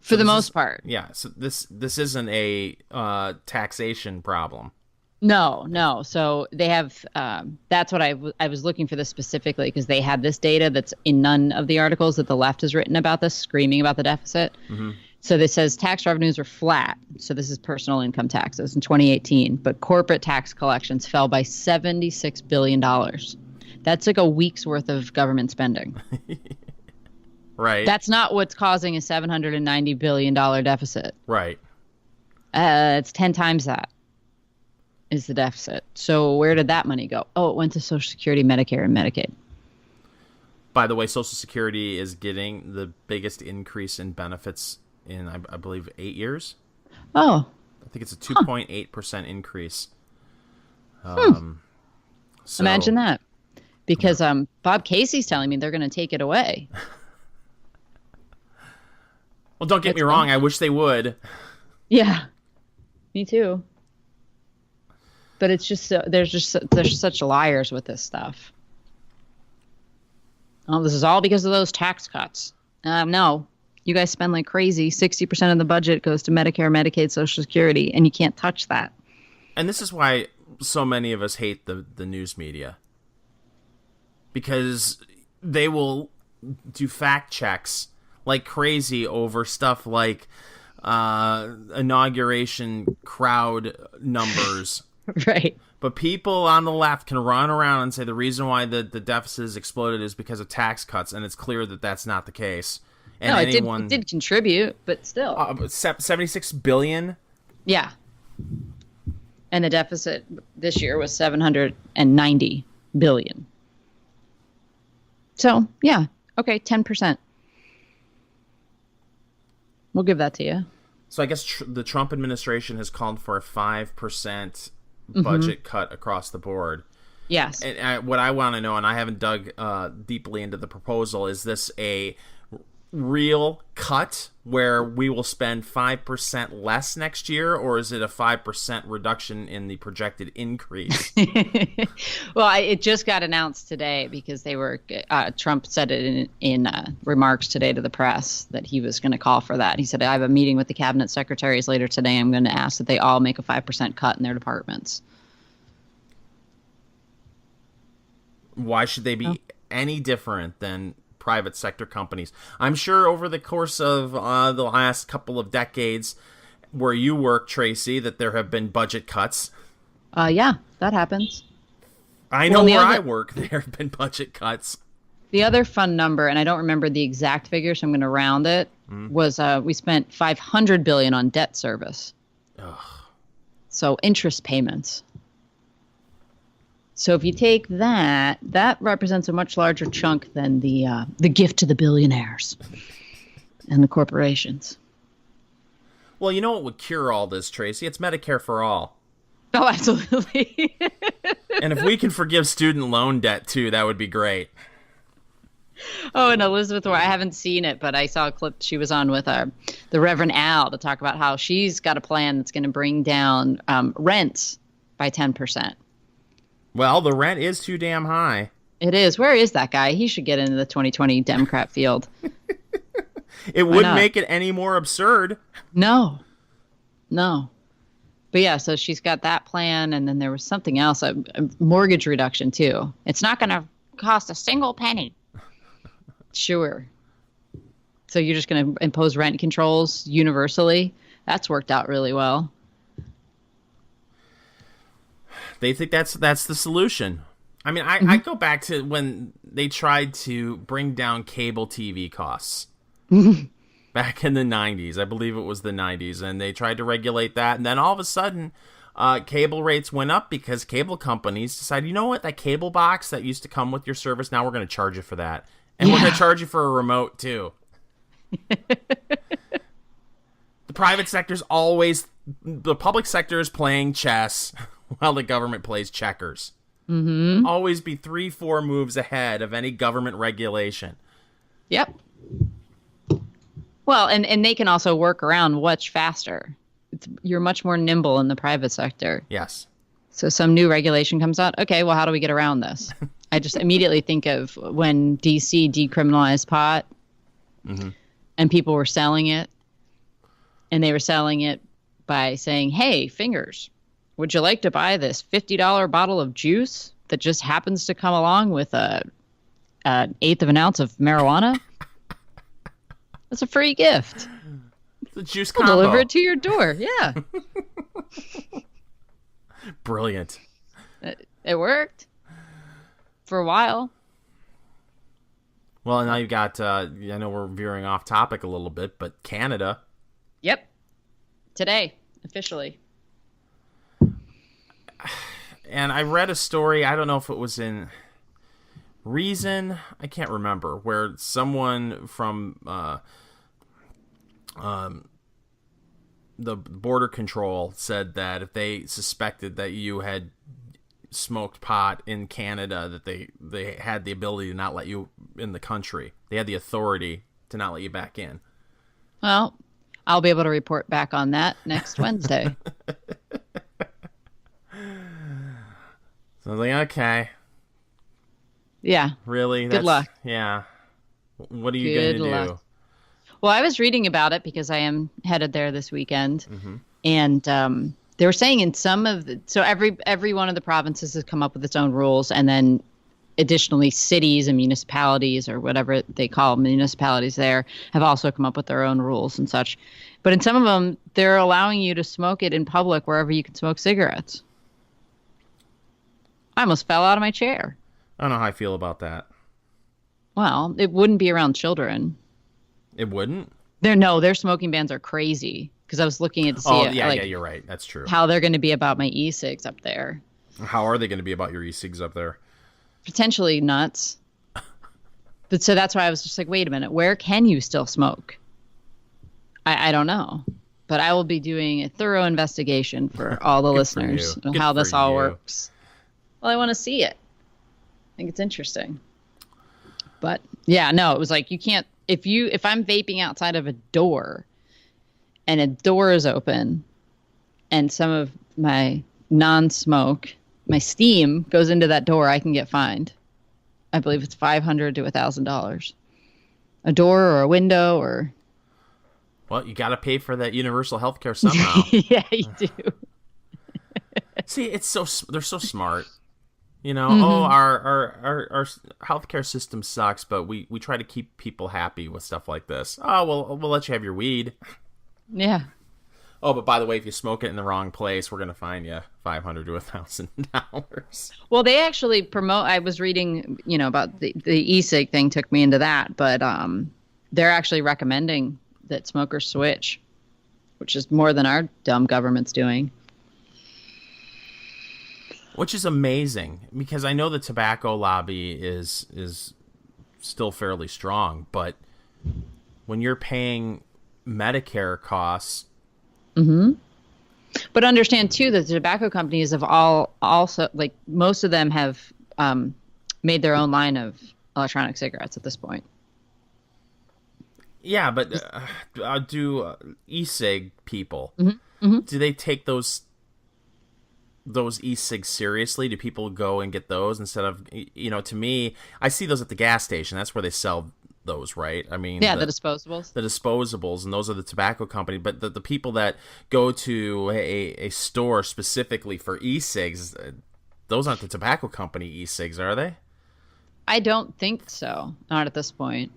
For the most part. Yeah. So this isn't a taxation problem. No. So they have, that's what I was looking for this specifically because they had this data that's in none of the articles that the left has written about this, screaming about the deficit. Mm-hmm. So this says tax revenues are flat. So this is personal income taxes in 2018, but corporate tax collections fell by $76 billion. That's like a week's worth of government spending. Right. That's not what's causing a $790 billion deficit. Right. It's 10 times that. Is the deficit. So where did that money go? Oh, it went to Social Security, Medicare, and Medicaid. By the way, Social Security is getting the biggest increase in benefits in, I believe, 8 years. Oh. I think it's a 2.8% increase. So, imagine that. Because Bob Casey's telling me they're going to take it away. Well, don't get me wrong. I wish they would. Yeah. Me too. But it's just there's such liars with this stuff. Oh, this is all because of those tax cuts. No, you guys spend like crazy. 60% of the budget goes to Medicare, Medicaid, Social Security, and you can't touch that. And this is why so many of us hate the news media. Because they will do fact checks like crazy over stuff like inauguration crowd numbers. Right. But people on the left can run around and say the reason why the deficit has exploded is because of tax cuts, and it's clear that that's not the case. And no, it did contribute, but still. $76 billion? Yeah. And the deficit this year was $790 billion. So, yeah. Okay, 10%. We'll give that to you. So I guess the Trump administration has called for a 5% budget cut across the board. Yes. And what I want to know, and I haven't dug deeply into the proposal, is this a real cut where we will spend 5% less next year, or is it a 5% reduction in the projected increase? Well, it just got announced today because they were Trump said it in remarks today to the press that he was going to call for that. He said, I have a meeting with the cabinet secretaries later today. I'm going to ask that they all make a 5% cut in their departments. Why should they be any different than private sector companies? I'm sure over the course of the last couple of decades where you work, Tracy, that there have been budget cuts. Yeah, that happens. I know where I work, there have been budget cuts. The other fun number, and I don't remember the exact figure, so I'm going to round it, was we spent $500 billion on debt service. Ugh. So interest payments. So if you take that, that represents a much larger chunk than the gift to the billionaires and the corporations. Well, you know what would cure all this, Tracy? It's Medicare for all. Oh, absolutely. And if we can forgive student loan debt, too, that would be great. Oh, and Elizabeth Warren, I haven't seen it, but I saw a clip she was on with the Reverend Al to talk about how she's got a plan that's going to bring down rents by 10%. Well, the rent is too damn high. It is. Where is that guy? He should get into the 2020 Democrat field. It wouldn't make it any more absurd. No. But yeah, so she's got that plan, and then there was something else, a mortgage reduction, too. It's not going to cost a single penny. Sure. So you're just going to impose rent controls universally? That's worked out really well. They think that's the solution. I mean, I go back to when they tried to bring down cable TV costs. Back in the 90s. I believe it was the 90s. And they tried to regulate that. And then all of a sudden, cable rates went up because cable companies decided, you know what, that cable box that used to come with your service, now we're going to charge you for that. And we're going to charge you for a remote, too. The private sector's always... The public sector is playing chess while the government plays checkers. Mm-hmm. Always be 3-4 moves ahead of any government regulation. Yep. Well, and they can also work around much faster. You're much more nimble in the private sector. Yes. So some new regulation comes out. Okay, well, how do we get around this? I just immediately think of when D.C. decriminalized pot, and people were selling it, and they were selling it by saying, hey, Fingers, would you like to buy this $50 bottle of juice that just happens to come along with an eighth of an ounce of marijuana? It's a free gift. The juice we'll combo. Deliver it to your door. Yeah. Brilliant. It worked for a while. Well, now you've got, I know we're veering off topic a little bit, but Canada. Yep. Today, officially. And I read a story, I don't know if it was in Reason, I can't remember, where someone from the border control said that if they suspected that you had smoked pot in Canada, that they had the ability to not let you in the country. They had the authority to not let you back in. Well, I'll be able to report back on that next Wednesday. So I was like, okay. Yeah. Really? Good luck. Yeah. What are you going to do? Well, I was reading about it because I am headed there this weekend. And they were saying in some of the... So every one of the provinces has come up with its own rules. And then additionally, cities and municipalities, or whatever they call municipalities there, have also come up with their own rules and such. But in some of them, they're allowing you to smoke it in public wherever you can smoke cigarettes. I almost fell out of my chair. I don't know how I feel about that. Well, it wouldn't be around children. It wouldn't? Their smoking bans are crazy. Because I was looking at yeah, you're right. That's true. How they're going to be about my e-cigs up there. How are they going to be about your e-cigs up there? Potentially nuts. But so that's why I was just like, wait a minute, where can you still smoke? I don't know. But I will be doing a thorough investigation for all the listeners on how this all works. Well, I want to see it. I think it's interesting. But yeah, no, it was like you can't if I'm vaping outside of a door and a door is open and some of my non-smoke, my steam goes into that door, I can get fined. I believe it's $500 to $1,000. A door or a window or... Well, you got to pay for that universal health care somehow. Yeah, you do. See, they're so smart. You know, our healthcare system sucks, but we try to keep people happy with stuff like this. Oh, well, we'll let you have your weed. Yeah. Oh, but by the way, if you smoke it in the wrong place, we're going to fine you $500 to $1,000. Well, they actually promote. I was reading, about the e-cig thing took me into that, but they're actually recommending that smokers switch, which is more than our dumb government's doing. Which is amazing, because I know the tobacco lobby is still fairly strong, but when you're paying Medicare costs... Mm-hmm. But understand, too, that the tobacco companies have also, like, most of them have made their own line of electronic cigarettes at this point. Yeah, but do e-cig people, do they take those e-cigs seriously? Do people go and get those instead of, to me, I see those at the gas station. That's where they sell those, right? I mean, yeah, the disposables. The disposables, and those are the tobacco company. But the people that go to a store specifically for e-cigs, those aren't the tobacco company e-cigs, are they? I don't think so. Not at this point.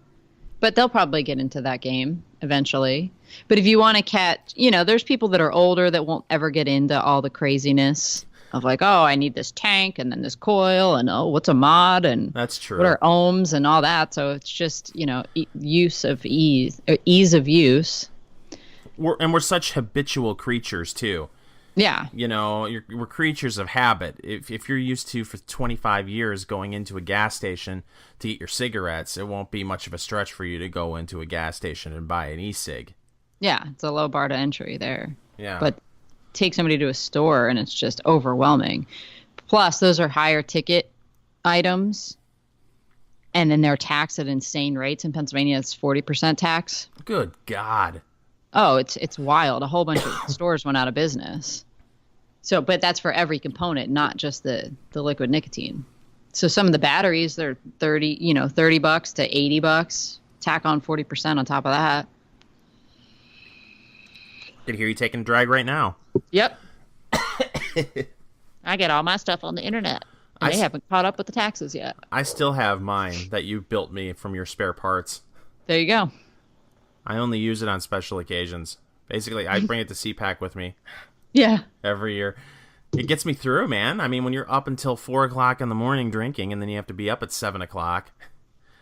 But they'll probably get into that game eventually. But if you want to catch, there's people that are older that won't ever get into all the craziness of like, oh, I need this tank and then this coil and what's a mod and that's true. What are ohms and all that. So it's just, ease of use. We're such habitual creatures too. Yeah. We're creatures of habit. If you're used to, for 25 years, going into a gas station to get your cigarettes, it won't be much of a stretch for you to go into a gas station and buy an e-cig. Yeah, it's a low bar to entry there. Yeah. But take somebody to a store and it's just overwhelming. Plus, those are higher ticket items. And then they're taxed at insane rates. In Pennsylvania, it's 40% tax. Good God. Oh, it's wild. A whole bunch of stores went out of business. So, but that's for every component, not just the liquid nicotine. So some of the batteries, they're $30 to $80. Tack on 40% on top of that. Can hear you taking a drag right now. Yep. I get all my stuff on the internet. And they haven't caught up with the taxes yet. I still have mine that you built me from your spare parts. There you go. I only use it on special occasions. Basically, I bring it to CPAC with me. Yeah. Every year. It gets me through, man. I mean, when you're up until 4 o'clock in the morning drinking, and then you have to be up at 7 o'clock.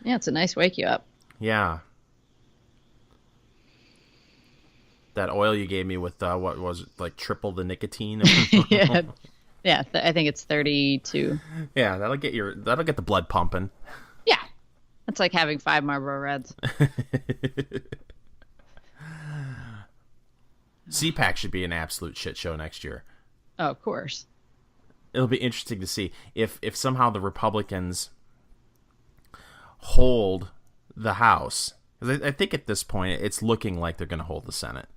Yeah, it's a nice wake you up. Yeah. That oil you gave me with, what was it, like triple the nicotine? Yeah. Yeah, I think it's 32. Yeah, that'll get the blood pumping. Yeah. It's like having 5 Marlboro Reds. CPAC should be an absolute shit show next year. Oh, of course. It'll be interesting to see if somehow the Republicans hold the House. Because I think at this point it's looking like they're going to hold the Senate.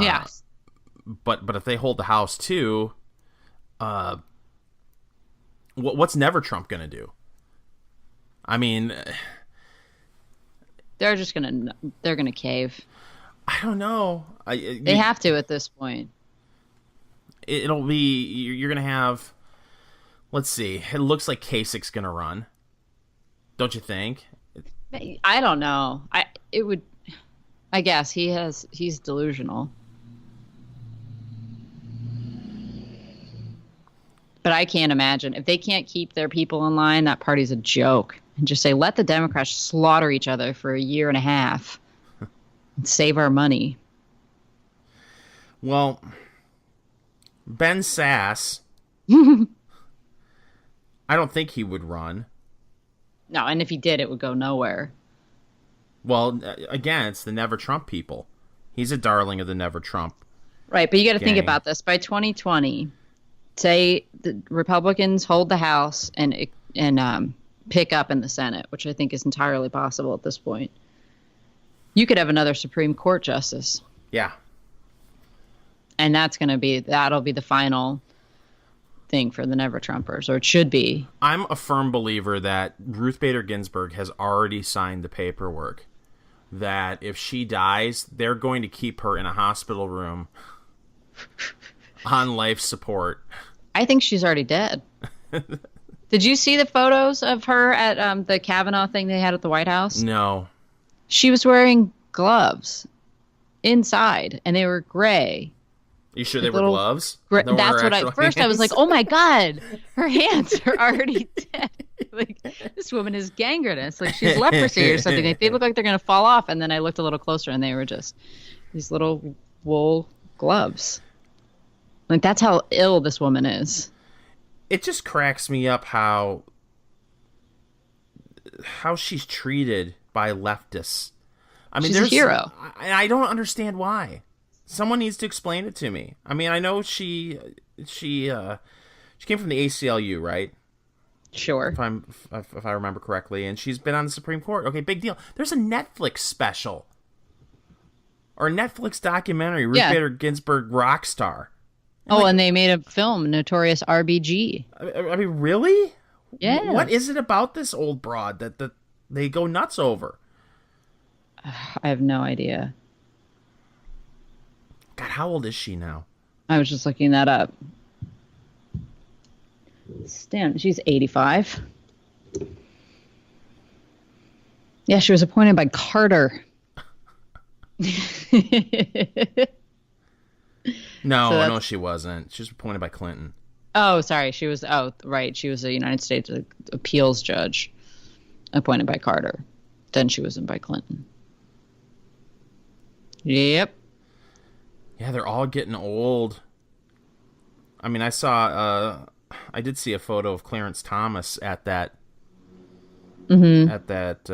Yeah. But if they hold the House too, what's Never Trump going to do? I mean, they're gonna cave. I don't know. They have to at this point. It'll be, you're gonna have. Let's see. It looks like Kasich's gonna run. Don't you think? I don't know. I guess he's delusional. But I can't imagine. If they can't keep their people in line, that party's a joke. And just say, let the Democrats slaughter each other for a year and a half and save our money. Well, Ben Sass, I don't think he would run. No, and if he did, it would go nowhere. Well, again, it's the Never Trump people. He's a darling of the Never Trump. Right, but you got to think about this. By 2020, say the Republicans hold the House and pick up in the Senate, which I think is entirely possible at this point. You could have another Supreme Court justice. Yeah. And that'll be the final thing for the Never Trumpers, or it should be. I'm a firm believer that Ruth Bader Ginsburg has already signed the paperwork that if she dies, they're going to keep her in a hospital room on life support. I think she's already dead. Did you see the photos of her at the Kavanaugh thing they had at the White House? No. She was wearing gloves inside, and they were gray. You sure they were gloves? That's what I was like, oh my God, her hands are already dead. Like, this woman is gangrenous. Like, she's leprosy or something. Like, they look like they're going to fall off. And then I looked a little closer, and they were just these little wool gloves. Like, that's how ill this woman is. it just cracks me up how she's treated by leftists. I mean, she's a hero. I don't understand why. Someone needs to explain it to me. I mean, I know she came from the ACLU, right? Sure. If I remember correctly, and she's been on the Supreme Court. Okay, big deal. There's a Netflix special or a Netflix documentary, Ruth Bader Ginsburg Rockstar. And they made a film, Notorious RBG. I mean, really? Yeah. What is it about this old broad that they go nuts over? I have no idea. God, how old is she now? I was just looking that up. Stan, she's 85. Yeah, she was appointed by Carter. No, she wasn't. She was appointed by Clinton. Oh, sorry. She was, right. She was a United States appeals judge appointed by Carter. Then she was in by Clinton. Yep. Yeah, they're all getting old. I mean, I did see a photo of Clarence Thomas at that event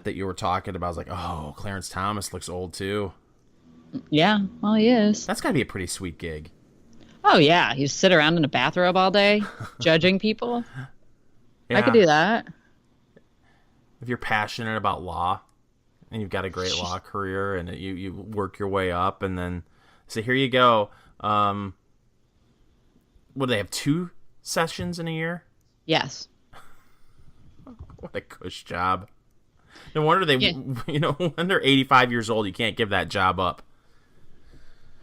that you were talking about. I was like, oh, Clarence Thomas looks old too. Yeah, well, he is. That's got to be a pretty sweet gig. Oh, yeah. You sit around in a bathrobe all day judging people. Yeah. I could do that. If you're passionate about law and you've got a great law career and you work your way up and then say, here you go. What do they have, 2 sessions in a year? Yes. What a cush job. No wonder when they're 85 years old, you can't give that job up.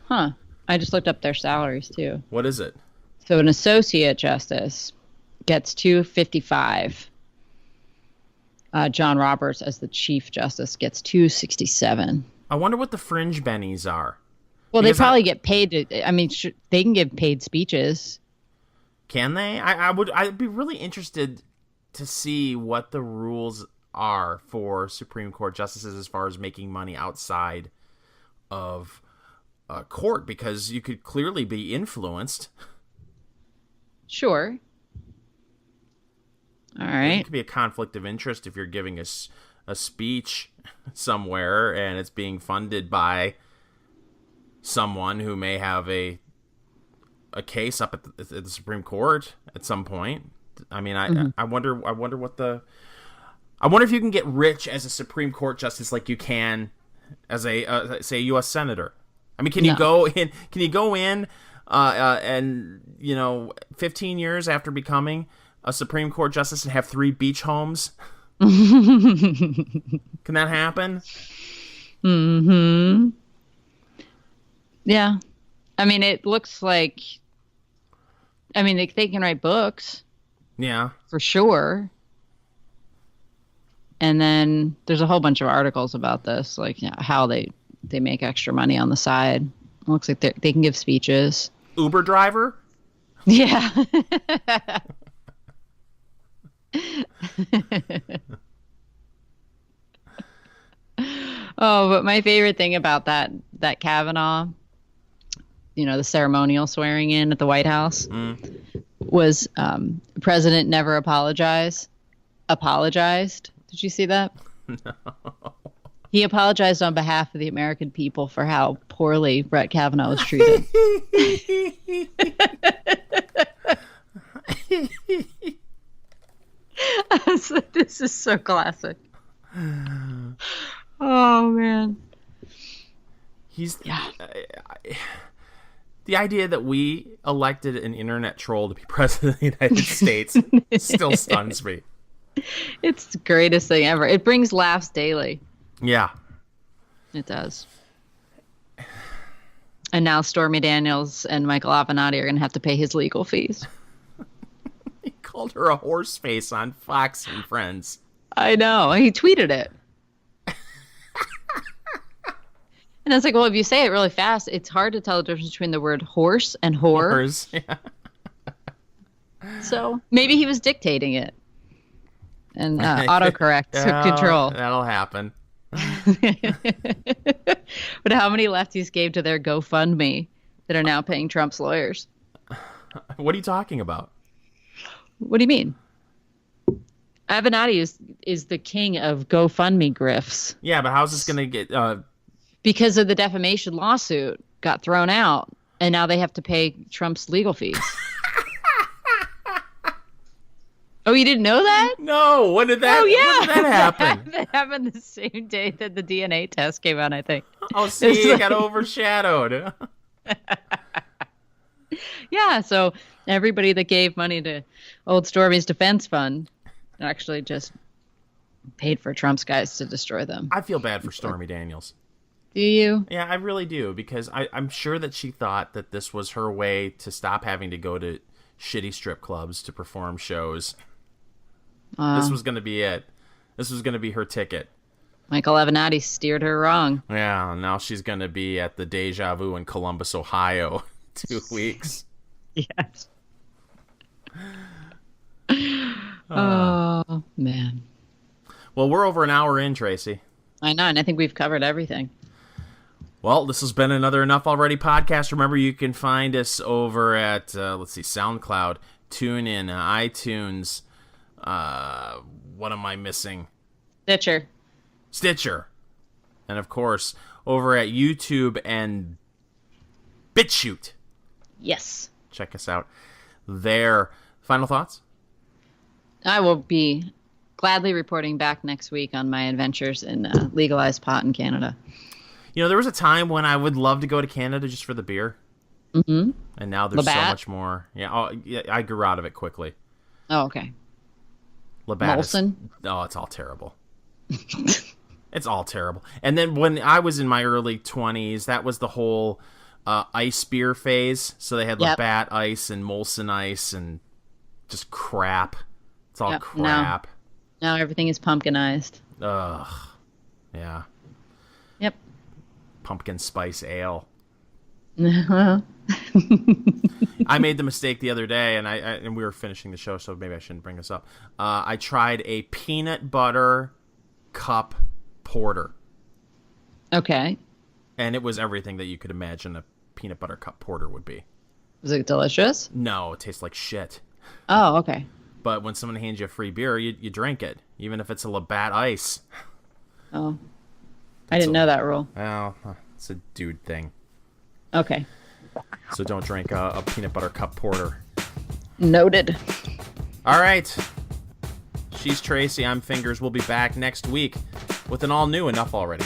Huh. I just looked up their salaries, too. What is it? So an associate justice gets $255. John Roberts, as the chief justice, gets $267. I wonder what the fringe bennies are. Well, they probably get paid. They can give paid speeches. Can they? I'd be really interested to see what the rules are for Supreme Court justices as far as making money outside of court, because you could clearly be influenced. Sure. All right. It could be a conflict of interest if you're giving a speech somewhere and it's being funded by someone who may have a case up at the Supreme Court at some point. I mean, I wonder if you can get rich as a Supreme Court justice like you can as a say a U.S. senator. I mean, can you go in? Can you go in and 15 years after becoming a Supreme Court justice and have 3 beach homes? Can that happen? Mm-hmm. Yeah. I mean, it looks like. I mean, they can write books. Yeah. For sure. And then there's a whole bunch of articles about this, like how they make extra money on the side. It looks like they can give speeches. Uber driver? Yeah. Oh, but my favorite thing about that Kavanaugh, the ceremonial swearing in at the White House, was President never apologized. Did you see that? No. He apologized on behalf of the American people for how poorly Brett Kavanaugh was treated. This is so classic. Oh, man. The idea that we elected an internet troll to be president of the United States still stuns me. It's the greatest thing ever. It brings laughs daily. Yeah. It does. And now Stormy Daniels and Michael Avenatti are going to have to pay his legal fees. He called her a horse face on Fox and Friends. I know. He tweeted it. And I was like, well, if you say it really fast, it's hard to tell the difference between the word horse and whore. Horse, yeah. So maybe he was dictating it. And autocorrect took control. That'll happen. But how many lefties gave to their GoFundMe that are now paying Trump's lawyers? What are you talking about? What do you mean? Avenatti is the king of GoFundMe grifts. Yeah, but how's this going to get... Because of the defamation lawsuit got thrown out, and now they have to pay Trump's legal fees. Oh, you didn't know that? No. When did that, when did that happen? That happened the same day that the DNA test came out, I think. Oh, see, it got overshadowed. Yeah, so everybody that gave money to Old Stormy's defense fund actually just paid for Trump's guys to destroy them. I feel bad for Stormy Daniels. Do you? Yeah, I really do, because I'm sure that she thought that this was her way to stop having to go to shitty strip clubs to perform shows. This was going to be it. This was going to be her ticket. Michael Avenatti steered her wrong. Yeah, now she's going to be at the Deja Vu in Columbus, Ohio, 2 weeks. Yes. Oh, man. Well, we're over an hour in, Tracy. I know, and I think we've covered everything. Well, this has been another Enough Already podcast. Remember, you can find us over at, SoundCloud, TuneIn, iTunes. What am I missing? Stitcher. And, of course, over at YouTube and BitChute. Yes. Check us out there. Final thoughts? I will be gladly reporting back next week on my adventures in legalized pot in Canada. You know, there was a time when I would love to go to Canada just for the beer. Mm-hmm. And now there's Labatt? so much more. Yeah, I grew out of it quickly. Oh, okay. Labatt Molson? It's all terrible. It's all terrible. And then when I was in my early 20s, that was the whole ice beer phase. So they had Labatt Ice and Molson Ice and just crap. It's all crap. Now everything is pumpkinized. Ugh. Yeah. Yep. Pumpkin spice ale. Well. I made the mistake the other day, and we were finishing the show, so maybe I shouldn't bring this up. I tried a peanut butter cup porter. Okay. And it was everything that you could imagine a peanut butter cup porter would be. Was it delicious? No, it tastes like shit. Oh, okay. But when someone hands you a free beer, you drink it, even if it's a Labatt Ice. Oh. I didn't know that rule. Well, it's a dude thing. Okay. So don't drink a peanut butter cup porter. Noted. All right. She's Tracy. I'm Fingers. We'll be back next week with an all-new Enough Already.